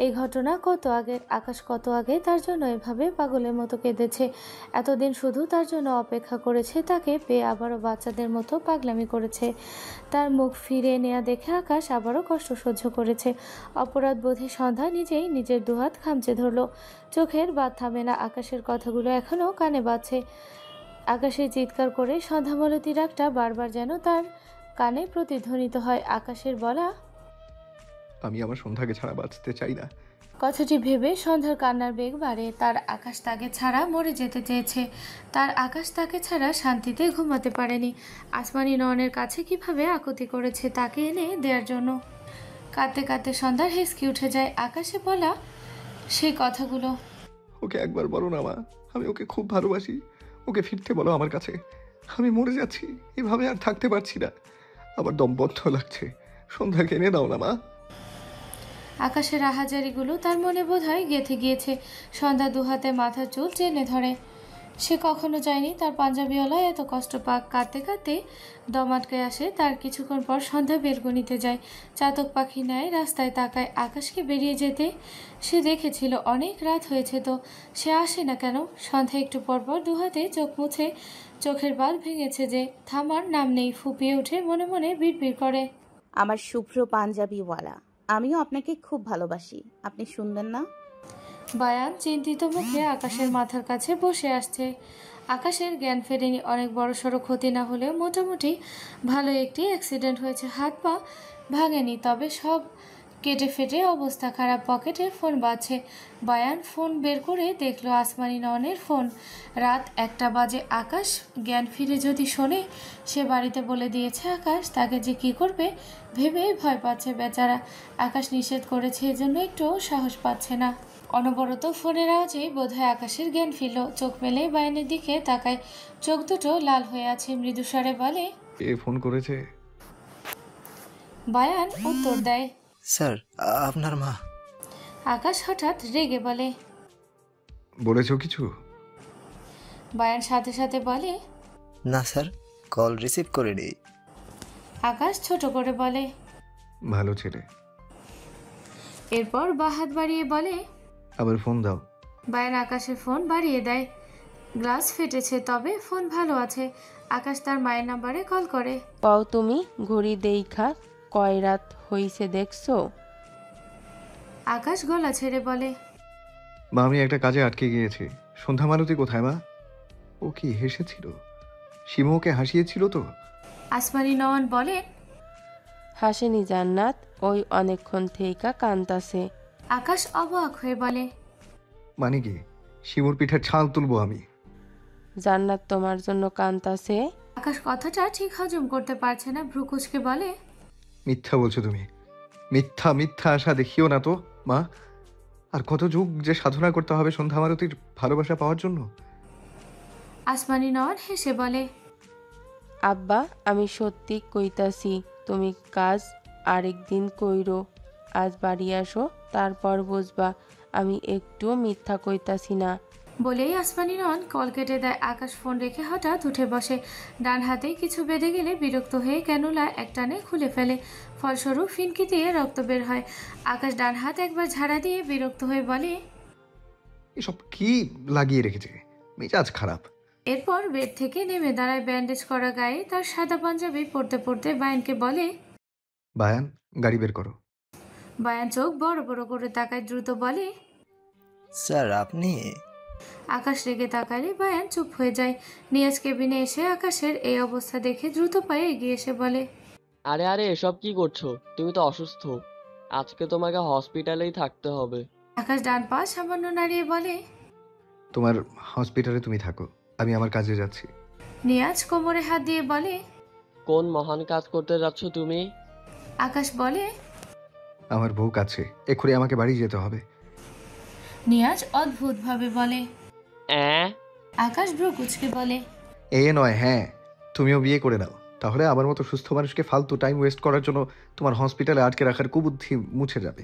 এই ঘটনা কত আগে, আকাশ কত আগে তার জন্য এভাবে পাগলের মতো কেঁদেছে। এতদিন শুধু তার জন্য অপেক্ষা করেছে, তাকে পেয়ে আবারও বাচ্চাদের মতো পাগলামি করেছে। তার মুখ ফিরে নেওয়া দেখে আকাশ আবারও কষ্ট সহ্য করেছে। অপরাধ বোধে সন্ধ্যা নিজেই নিজের দুহাত খামচে ধরল। চোখের বাঁধ থামে না, আকাশের কথাগুলো এখনও কানে বাজছে। আকাশের চিৎকার করে সন্ধ্যা মালতী ডাকটা বারবার যেন তার কানে প্রতিধ্বনিত হয়। আকাশের বলা, আমি আমার সন্ধ্যাকে ছাড়া বাঁচতে চাই না। কথাটি ভেবে সন্ধ্যার কান্নার বেগ বাড়ে। তার আকাশ তাকে ছাড়া মরে যেতে চেয়েছে, তার আকাশ তাকে ছাড়া শান্তিতে ঘুমাতে পারেনি। আসমানি নয়নের কাছে কিভাবে আকুতি করেছে তাকে এনে দেওয়ার জন্য। কাঁদতে কাঁদতে সন্ধ্যার হেসকি উঠে যায়। আকাশে বলা সেই কথাগুলো। ওকে একবার বলো না মা, আমি ওকে খুব ভালোবাসি, ওকে ফিরতে বলো আমার কাছে, আমি মরে যাচ্ছি, এভাবে আর থাকতে পারছি না, আমার দম বন্ধ লাগছে, সন্ধ্যাকে এনে দাও না মা। আকাশের আহাজারিগুলো তার মনে বোধহয় গেঁথে গিয়েছে। সন্ধ্যা দুহাতে মাথার চুল টেনে ধরে। সে কখনো চায়নি তার পাঞ্জাবিওয়ালা এত কষ্ট পাক। কাঁদতে কাঁদতে দম আটকে আসে তার। কিছুক্ষণ পর সন্ধ্যা বেলকনিতে যায়। চাতক পাখি ন্যায় রাস্তায় তাকায় আকাশকে বেরিয়ে যেতে। সে দেখেছিল অনেক রাত হয়েছে, তো সে আসে না কেন? সন্ধ্যা একটু পরপর দুহাতে চোখ মুছে চোখের বাঁধ ভেঙেছে যে, থামার নাম নেই। ফুপিয়ে উঠে মনে মনে বিড়বিড় করে, আমার শুভ্র পাঞ্জাবিওয়ালা, আমিও আপনাকে খুব ভালোবাসি, আপনি শুনবেন না? বায়ান চিন্তিত মুখে আকাশের মাথার কাছে বসে আসছে। আকাশের জ্ঞান ফেরেনি। অনেক বড়সড় ক্ষতি না হলেও মোটামুটি ভালো একটি অ্যাক্সিডেন্ট হয়েছে। হাত পা ভাঙেনি, তবে সব কেটে ফেটে অবস্থা খারাপ। পকেটে ফোন বাজছে। বায়ান ফোন বের করে দেখলো আসমানি নয়নের ফোন। রাত 1টা বাজে। আকাশ জ্ঞান ফিরে যদি শোনে, সে বাড়িতে বলে দিয়েছে আকাশ তাকে যে কি করবে ভেবেই ভয় পাচ্ছে বেচারা। আকাশ নিষেধ করেছে, এজন্য একটু সাহস পাচ্ছে না। অনবরত ফোনের আওয়াজেই বোধহয় আকাশের জ্ঞান ফিরল। চোখ মেলে বায়ানের দিকে তাকায়। চোখ দুটো লাল হয়ে আছে। মৃদুস্বরে বলে, এ ফোন করেছে? বায়ান উত্তর দেয়, স্যার, আপনার মা। আকাশ হঠাৎ রেগে বলে, বলেছো কিছু? বায়ান সাথে সাথে বলে, না স্যার, কল রিসিভ করিনি। আকাশ ছোট করে বলে, ভালো ছেলে। এরপর বাহাত বাড়িয়ে বলে, আবার ফোন দাও। বায়ান আকাশের ফোন বাড়িয়ে দেয়। গ্লাস ফেটেছে, তবে ফোন ভালো আছে। আকাশ তার মায়ের নাম্বারে কল করে। কও তুমি ঘড়ি দেইখা কয় রাত হইছে দেখছো? আকাশ গলা ছেড়ে বলে, মা আমি একটা কাজে আটকে গিয়েছি। সন্ধ্যা মালতী কোথায় মা? ও কি হেসেছিল? শিমু ওকে হাসিয়েছিল তো? আসমানি নয়ন বলে, হাসেনি জান্নাত, ওই অনেকক্ষণ থেইকা কান্তাছে। আকাশ অবাক হয়ে বলে, মানে কি শিমুর পিঠের ছাল তুলবো আমি? জান্নাত তোমার জন্য কান্তাছে। আকাশ কথাটা ঠিক হজম করতে পারছে না, ভ্রুকুচকে বলে, মিথ্যা বলছো তুমি। মিথ্যা মিথ্যা আশা দেখিও না তো মা। আর কত যুগ যে সাধনা করতে হবে সন্ধ্যা মালতীর ভালোবাসা পাওয়ার জন্য। আসমানি নয়ন হেসে বলে, আব্বা আমি সত্যি কইতাছি, তুমি কাজ আরেকদিন কইরো, আজ বাড়ি আসো, তারপর বুঝবা আমি একটুও মিথ্যা কইতাছি না। বলেই আসমানি নয়ন কল কেটে দেয়। আকাশ ফোন রেখে হঠাৎ উঠে বসে। ডান হাতে কিছু বেঁধে গেলে বিরক্ত হয়ে ক্যানুলা একটানে খুলে ফেলে, ফলস্বরূপ ফিনকি দিয়ে রক্ত বের হয়। আকাশ ডান হাত একবার ঝাড়া দিয়ে বিরক্ত হয়ে বলে, এসব কি লাগিয়ে রেখেছে? মেজাজ খারাপ। এরপর বেড থেকে নেমে দাঁড়ায়। ব্যান্ডেজ করা গায়ে তার সাদা পাঞ্জাবি পরতে পরতে বায়ানকে বলে, বায়ান গাড়ি বের করো। বায়ান চোখ বড় বড় করে তাকায়, দ্রুত বলে, স্যার আপনি? আকাশ রেগে তাকালে বায়ান চুপ হয়ে যায়। নিয়াজ কেবিনে এসে আকাশের এই অবস্থা দেখে দ্রুত পায়ে এগিয়ে এসে বলে, আরে আরে এসব কি করছো? তুমি তো অসুস্থ, আজকে তোমাকে হসপিটালেই থাকতে হবে। আকাশ ডান পা সামান্য নাড়িয়ে বলে, তোমার হসপিটালে তুমি থাকো, আমি আমার কাজে যাচ্ছি। নিয়াজ কোমরে হাত দিয়ে বলে, কোন মহান কাজ করতে যাচ্ছ তুমি? আকাশ বলে, আমার বউ কাছে, এক্ষুনি আমাকে বাড়ি যেতে হবে। নিয়াজ অদ্ভুতভাবে বলে। অ্যাঁ? আকাশ ভ্রু কুঁচকে বলে, এ নয় হ্যাঁ, তুমিও বিয়ে করে নাও, তাহলে আমার মতো সুস্থ মানুষকে ফালতু টাইম ওয়েস্ট করার জন্য তোমার হসপিটালে আটকে রাখার কুবুদ্ধি মুছে যাবে।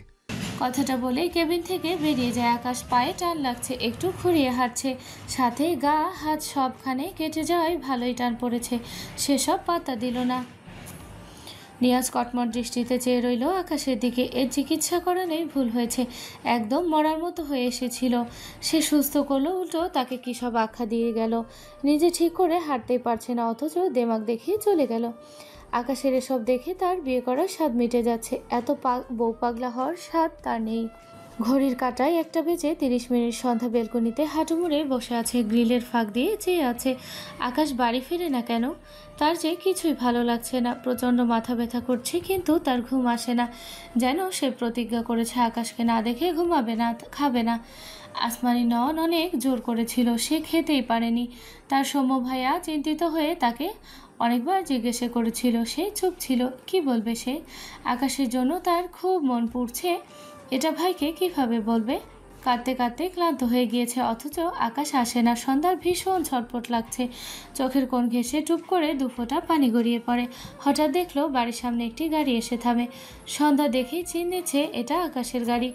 কথাটা বলেই কেবিন থেকে বেরিয়ে যায়। আকাশ পায়ে টান লাগছে, একটু খুঁড়িয়ে হাঁটছে, সাথে গা হাত সবখানে কেটে যাওয়ায় ভালোই টান পড়েছে, সেসব পাত্তা দিল না। নিয়াজ কটমট দৃষ্টিতে চেয়ে রইল আকাশের দিকে। এর চিকিৎসা করানোই ভুল হয়েছে, একদম মরার মতো হয়ে এসেছিল। সে সুস্থ করলো, উল্টো তাকে কী সব আখ্যা দিয়ে গেল। নিজে ঠিক করে হাঁটতেই পারছে না, অথচ দেমাগ দেখিয়ে চলে গেল। আকাশের এসব দেখে তার বিয়ে করার স্বাদ মিটে যাচ্ছে, এত বউ পাগলা হওয়ার স্বাদ তার নেই। ঘড়ির কাঁটায় 1টা বেজে 30 মিনিট। সন্ধ্যা বেলকনিতে হাঁটু মুড়ে বসে আছে, গ্রিলের ফাঁক দিয়ে চেয়ে আছে। আকাশ বাড়ি ফিরে না কেন? তার যে কিছুই ভালো লাগছে না, প্রচণ্ড মাথা ব্যথা করছে, কিন্তু তার ঘুম আসে না। যেন সে প্রতিজ্ঞা করেছে আকাশকে না দেখে ঘুমাবে না, খাবে না। আসমানি নয়ন অনেক জোর করেছিল, সে খেতেই পারেনি। তার সৌম্য ভাইয়া চিন্তিত হয়ে তাকে অনেকবার জিজ্ঞাসা করেছিল, সে চুপ ছিল। কি বলবে সে? আকাশের জন্য তার খুব মন পুড়ছে, এটা ভাইকে কিভাবে বলবে? কাঁদতে কাঁদতে ক্লান্ত হয়ে গিয়েছে, অথচ আকাশ আসে না। সন্ধ্যার ভীষণ ছটপট লাগছে, চোখের কোণ ঘেঁষে টুপ করে 2 ফোঁটা পানি গড়িয়ে পড়ে। হঠাৎ দেখলো বাড়ির সামনে একটি গাড়ি এসে থামে। সন্ধ্যা দেখেই চিনেছে এটা আকাশের গাড়ি।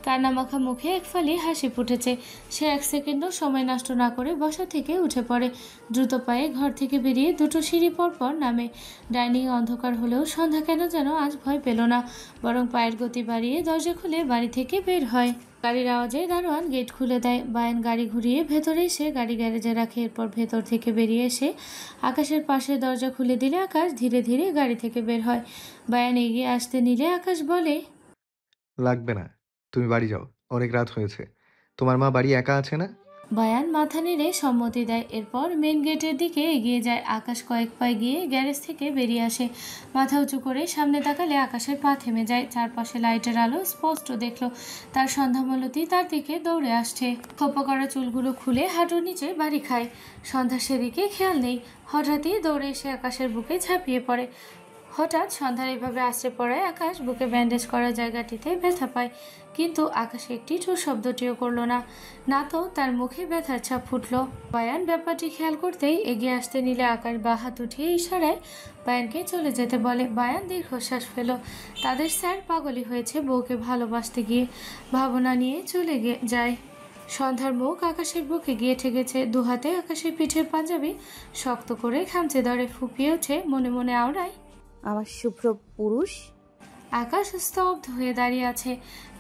কান্নামাখা মুখে এক ফালি হাসি ফুটেছে। সে 1 সেকেন্ডও সময় নষ্ট না করে বসা থেকে উঠে পড়ে। দ্রুত পায়ে ঘর থেকে বেরিয়ে 2টো সিঁড়ি পরপর নামে। ডাইনিং অন্ধকার হলেও সন্ধ্যা কেন যেন আজ ভয় পেল না, বরং পায়ের গতি বাড়িয়ে দরজা খুলে বাড়ি থেকে বের হয়। গাড়ির আওয়াজে দারোয়ান গেট খুলে দেয়। বায়ান গাড়ি ঘুরিয়ে ভেতরে এসে গাড়ি গ্যারেজে রাখে। এরপর ভেতর থেকে বেরিয়ে এসে আকাশের পাশে দরজা খুলে দিলে আকাশ ধীরে ধীরে গাড়ি থেকে বের হয়। বায়ান এগিয়ে আসতে নিলে আকাশ বলে, লাগবে না, তুমি বাড়ি যাও, অনেক রাত হয়েছে। তোমার মা বাড়ি একা আছে না? বায়ান মাথা নেড়ে সম্মতি দেয়। এরপর মেন গেটের দিকে এগিয়ে যায়। আকাশ কয়েক পায়ে গিয়ে গ্যারেজ থেকে বেরিয়ে আসে। মাথা উঁচু করে সামনে তাকালে আকাশের পা থেমে যায়। চারপাশে লাইটের আলো স্পষ্ট দেখলো তার সন্ধ্যামালতী তার দিকে দৌড়ে আসছে। খোপা করা চুলগুলো খুলে হাঁটুর নিচে বাড়ি খায়। সন্ধ্যা সেদিকে খেয়াল নেই, হঠাৎই দৌড়ে এসে আকাশের বুকে ঝাঁপিয়ে পড়ে। হঠাৎ সন্ধ্যার এভাবে আশ্রে পড়ায় আকাশ বুকে ব্যান্ডেজ করা জায়গাটিতে ব্যথা পায়, কিন্তু আকাশ একটি ঠোঁট শব্দটিও করলো না, না তো তার মুখে ব্যথার ছাপ ফুটলো। বায়ান ব্যাপারটি খেয়াল করতেই এগিয়ে আসতে নিলে আকাশ বা হাত উঠিয়ে ইশারায় বায়ানকে চলে যেতে বলে। বায়ান দীর্ঘশ্বাস ফেল। তাদের স্যার পাগলই হয়েছে বউকে ভালোবাসতে গিয়ে, ভাবনা নিয়ে চলে যায়। সন্ধ্যার মুখ আকাশের বুকে গিয়ে ঠেকেছে। 2 হাতে আকাশের পিঠের পাঞ্জাবি শক্ত করে খামচে ধরে ফুপিয়ে ওঠে, মনে মনে আওড়ায়, আমার শুভ্র পুরুষ। আকাশ স্তব্ধ হয়ে দাঁড়িয়ে আছে।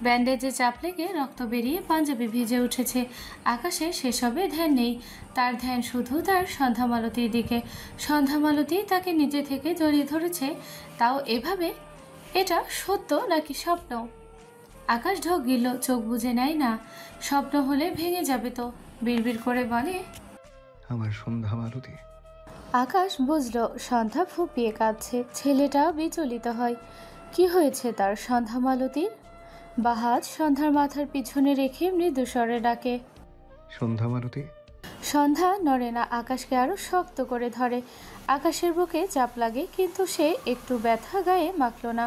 ব্যান্ডেজে চাপ লেগে রক্ত বেরিয়ে পাঞ্জাবি ভিজে উঠেছে। আকাশের সেসবে ধ্যান নেই, তার ধ্যান শুধু তার সন্ধ্যামালতীর দিকে। সন্ধ্যামালতী তাকে নিজে থেকে জড়িয়ে ধরেছে, তাও এভাবে। এটা সত্য নাকি স্বপ্ন? আকাশ ঢোক গিলল, চোখ বুজে নেয় না, স্বপ্ন হলে ভেঙে যাবে তো। বিড়বিড় করে বলে, আমার সন্ধ্যা মালতী। আকাশ বুঝলো সন্ধ্যা ফুপিয়ে কাঁদছে। ছেলেটা বিচলিত হয়। কি হয়েছে তার সন্ধ্যা মালতীর? বাহাজ সন্ধ্যার মাথার পিছনে রেখে মৃদু স্বরে ডাকে, সন্ধ্যা মালতী। সন্ধ্যা নড়ে না, আকাশকে আরো শক্ত করে ধরে। আকাশের বুকে চাপ লাগে, কিন্তু সে একটু ব্যথা গায়ে মাখল না।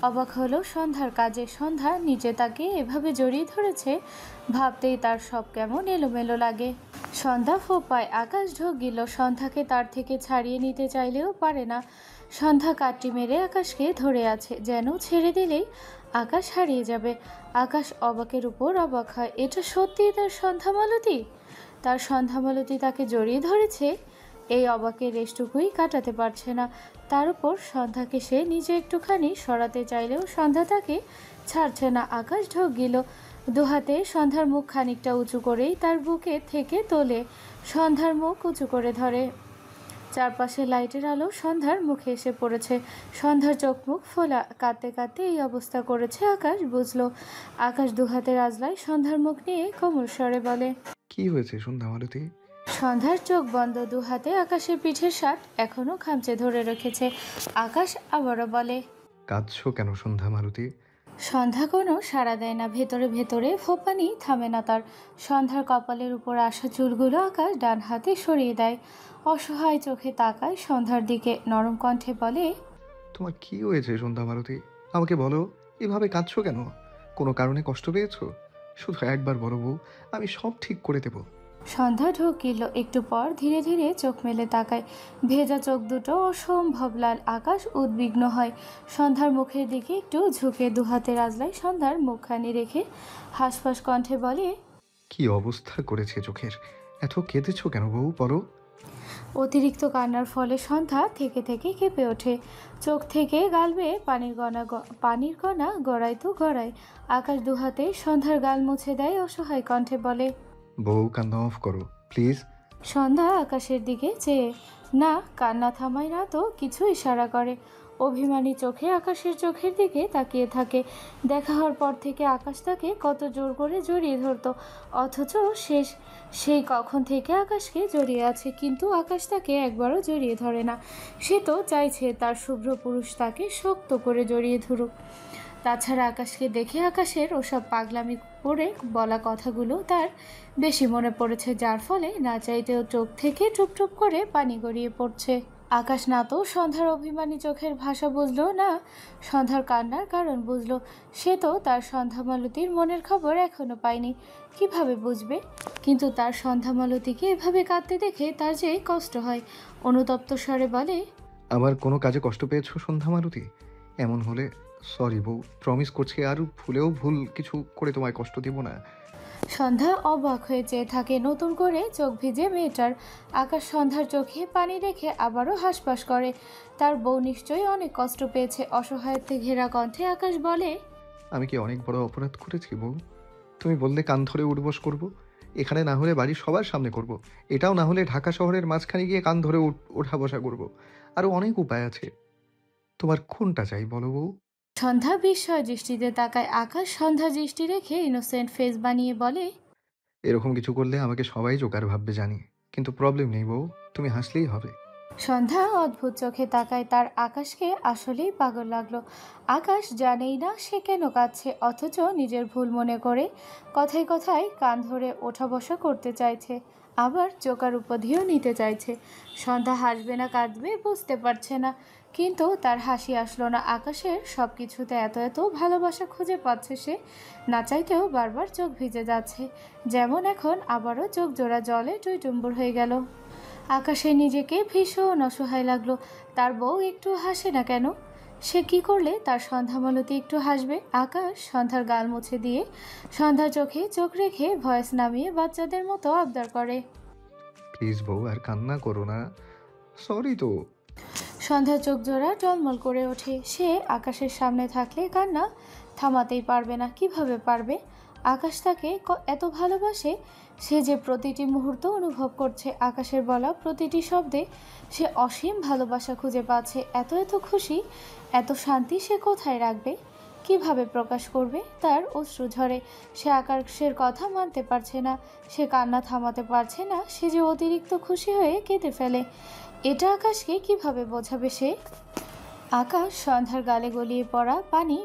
অবাক হলো সন্ধ্যার কাজে। সন্ধ্যা নিজে তাকে এভাবে জড়িয়ে ধরেছে, ভাবতেই তার সব কেমন এলোমেলো লাগে। সন্ধ্যা ফোপায়। আকাশ ঢোক গিল। সন্ধ্যাকে তার থেকে ছাড়িয়ে নিতে চাইলেও পারে না। সন্ধ্যা কাটটি মেরে আকাশকে ধরে আছে, যেন ছেড়ে দিলেই আকাশ হারিয়ে যাবে। আকাশ অবাকের উপর অবাক হয়। এটা সত্যিই তার সন্ধ্যা মালতী? তার সন্ধ্যা মালতী তাকে জড়িয়ে ধরেছে? এই অবাকের রেশটুকুই কাটাতে পারছে না। তার উপর সন্ধ্যাকে সে নিজে একটুখানি সরাতে চাইলেও সন্ধ্যা তাকে ছাড়ছে না। আকাশ ঢোক গিল। দুহাতে সন্ধ্যার মুখ খানিকটা উঁচু করেই তার বুকে থেকে তোলে, সন্ধ্যার মুখ উঁচু করে ধরে। চারপাশে লাইটের আলো সন্ধ্যার মুখে এসে পড়েছে। সন্ধ্যার চোখ মুখ ফোলা, কাঁদতে কাঁদতে এই অবস্থা করেছে আকাশ বুঝলো। আকাশ দুহাতের আজলায় সন্ধ্যার মুখ নিয়ে কোমল স্বরে বলে, কি হয়েছে সন্ধ্যা মালতী? সন্ধ্যার চোখ বন্ধ, দুহাতে আকাশের পিঠের শার্ট এখনো খামচে ধরে রেখেছে। আকাশ আবারও বলে, কাঁদছো কেন সন্ধ্যা মালতী? সন্ধ্যা কোনো সাড়া দেয় না। ভেতরে ভেতরে ফোপানি থামে না তার। সন্ধ্যার কপালের উপর আসা চুলগুলো আকাশ ডান হাতে সরিয়ে দেয়। অসহায় চোখে তাকায় সন্ধ্যার দিকে, নরম কণ্ঠে বলে, তোমার কি হয়েছে সন্ধ্যা মালতী? আমাকে বলো, এভাবে কাঁদছো কেন? কোনো কারণে কষ্ট পেয়েছো? শুধু একবার বলো বউ, আমি সব ঠিক করে দেবো। সন্ধ্যা ঢুকিল। একটু পর ধীরে ধীরে চোখ মেলে তাকায়। ভেজা চোখ দুটো অসম্ভব লাল। আকাশ উদ্বিগ্ন হয়। সন্ধ্যার মুখের দিকে একটু ঝুঁকে দুহাতের আজলায় সন্ধ্যার মুখখানি রেখে হাঁসফাঁস কণ্ঠে বলে, কি অবস্থা করেছে চোখের? এত কেঁদেছো কেন বউ, বলো। অতিরিক্ত কান্নার ফলে সন্ধ্যা থেকে থেকে কেঁপে ওঠে। চোখ থেকে গাল বেয়ে পানির কণা গড়ায় তো গড়ায়। আকাশ দুহাতে সন্ধ্যার গাল মুছে দেয়, অসহায় কণ্ঠে বলে, বউ কান্না অফ করো প্লিজ। সন্ধ্যা আকাশের দিকে চেয়ে না, কান্না থামায় না তো কিছু ইশারা করে। অভিমানী চোখে আকাশের চোখের দিকে তাকিয়ে থাকে। দেখা হওয়ার পর থেকে আকাশ তাকে কত জোর করে জড়িয়ে ধরতো, অথচ সেই কখন থেকে আকাশকে জড়িয়ে আছে, কিন্তু আকাশ তাকে একবারও জড়িয়ে ধরে না। সে তো চাইছে তার শুভ্র পুরুষ তাকে শক্ত করে জড়িয়ে ধরুক। তাছাড়া আকাশকে দেখে আকাশের ওসব পাগলামি করে বলা কথাগুলো তার বেশি মনে পড়েছে, যার ফলে না চাইতেও চোখ থেকে টুপ করে পানি গড়িয়ে পড়ছে। আকাশ না তো সন্ধ্যার অভিমানী চোখের ভাষা বুঝলো, না সন্ধ্যার কান্নার কারণ বুঝলো। সে তো তার সন্ধ্যা মালতীর মনের খবর এখনো পায়নি, কিভাবে বুঝবে? কিন্তু তার সন্ধ্যা মালতীকে এভাবে কাঁদতে দেখে তার যে কষ্ট হয়। অনুতপ্ত স্বরে বলে, আমার কোনো কাজে কষ্ট পেয়েছো সন্ধ্যা মালতী? এমন হলে সরি বউ, প্রমিস করছি আর ভুলেও ভুল কিছু করে তোমায় কষ্ট দিব না। সন্ধ্যা অবাক হয়ে চেয়ে থাকে নতুন করে চোখ ভিজে মেয়েটার। আকাশ সন্ধ্যার চোখে পানি রেখে আবারও হাঁসফাঁস করে। তার বউ নিশ্চয়ই অনেক কষ্ট পেয়েছে। অসহায়ত্বে ঘেরা কণ্ঠে আকাশ বলে, আমি কি অনেক বড় অপরাধ করেছি বউ? তুমি বললে কান ধরে উঠবস করব, এখানে না হলে বাড়ির সবার সামনে করব, এটাও না হলে ঢাকা শহরের মাঝখানে গিয়ে কান ধরে ওঠা বসা করব। আরও অনেক উপায় আছে, তোমার কোনটা চাই বলো বউ? সন্ধ্যা বিস্ময় দৃষ্টিতে তাকায়। আকাশ সন্ধ্যা দৃষ্টি রেখে ইনোসেন্ট ফেস বানিয়ে বলে, এরকম কিছু করলে আমাকে সবাই জোকার ভাববে জানি, কিন্তু প্রবলেম নেই বউ, তুমি হাসলেই হবে। সন্ধ্যা অদ্ভুত চোখে তাকায়। তার আকাশকে আসলেই পাগল লাগলো। আকাশ জানেই না সে কেন কাঁদছে, অথচ নিজের ভুল মনে করে কথায় কথায় কান ধরে ওঠা বসা করতে চাইছে, আবার জোকার উপাধিও নিতে চাইছে। সন্ধ্যা হাসবে না কাঁদবে বুঝতে পারছে না, কিন্তু তার হাসি আসলো না। আকাশের সব কিছুতে এত এত ভালোবাসা খুঁজে পাচ্ছে সে, না চাইতেও বারবার চোখ ভিজে যাচ্ছে, যেমন এখন আবারও চোখ জোড়া জলে টইটুম্বুর হয়ে গেল। আকাশে নিজেকে ভীষণ অসহায় লাগলো। তার বউ একটু হাসে না কেন? সে কি করলে তার সন্ধ্যা মালতী একটু হাসবে? আকাশ সন্ধ্যার গাল মুছে দিয়ে সন্ধ্যার চোখে চোখ রেখে ভয়েস নামিয়ে বাচ্চাদের মতো আবদার করে, প্লিজ বউ আর কান্না করো না, সরি তো। সন্ধ্যার চোখ জোড়া টলমল করে ওঠে। সে আকাশের সামনে থাকলে কান্না থামাতেই পারবে না। কিভাবে পারবে? আকাশ তাকে এত ভালোবাসে, সে যে প্রতিটি মুহূর্ত অনুভব করছে। আকাশের বলা প্রতিটি শব্দে সে অসীম ভালোবাসা খুঁজে পাচ্ছে। এত এত খুশি, এত শান্তি সে কোথায় রাখবে? কিভাবে প্রকাশ করবে? তার অশ্রু ঝরে। সে আকাশের কথা মানতে পারছে না, সে কান্না থামাতে পারছে না, সে যে অতিরিক্ত খুশি হয়ে কেঁদে ফেলে। এটা আকাশকে কিভাবে বোঝাবে সে? আকাশ সন্ধ্যার গালে গলিয়ে পড়া পানি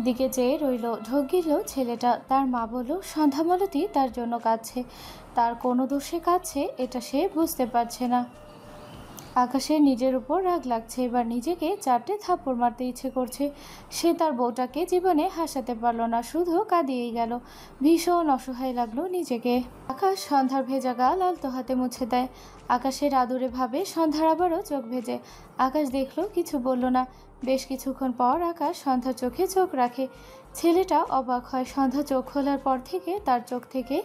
দিকে চেয়ে রইল। ঢোক গিলল ছেলেটা। তার মা বলল সন্ধ্যামালতী তার জন্য কাঁদছে, তার কোনো দোষে কাঁদছে এটা সে বুঝতে পারছে না। আকাশের নিজের উপর রাগ লাগছে, এবার নিজেকে 4টে থাপ্পড় মারতে ইচ্ছে করছে। সে তার বউটাকে জীবনে হাসাতে পারল না, শুধু কাঁদিয়েই গেল। ভীষণ অসহায় লাগলো নিজেকে। আকাশ সন্ধ্যার ভেজা গাল আলতো হাতে মুছে দেয়। আকাশের আদুরে ভাবে সন্ধ্যার আবারও চোখ ভেজে। আকাশ দেখলো, কিছু বলল না। বেশ কিছুক্ষণ পর আকাশ সন্ধ্যার চোখে চোখ রাখে। ছেলেটা অবাক হয়। সন্ধ্যা চোখ খোলার পর থেকে তার চোখ থেকে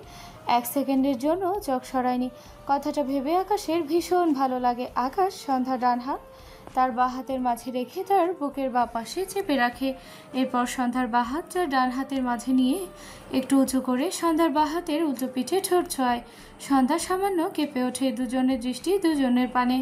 1 সেকেন্ডের জন্য চোখ সরায়নি। কথাটা ভেবে আকাশের ভীষণ ভালো লাগে। আকাশ সন্ধ্যা ডান হাত তার বাঁ হাতের মাঝে রেখে তার বুকের বাঁ পাশে চেপে রাখে। এরপর সন্ধ্যার বাঁ হাতটা ডান হাতের মাঝে নিয়ে একটু উঁচু করে সন্ধ্যার বাঁ হাতের উল্টো পিঠে ঠোঁট ছোঁয়ায়। সন্ধ্যা সামান্য কেঁপে ওঠে। দুজনের দৃষ্টি দুজনের পানে।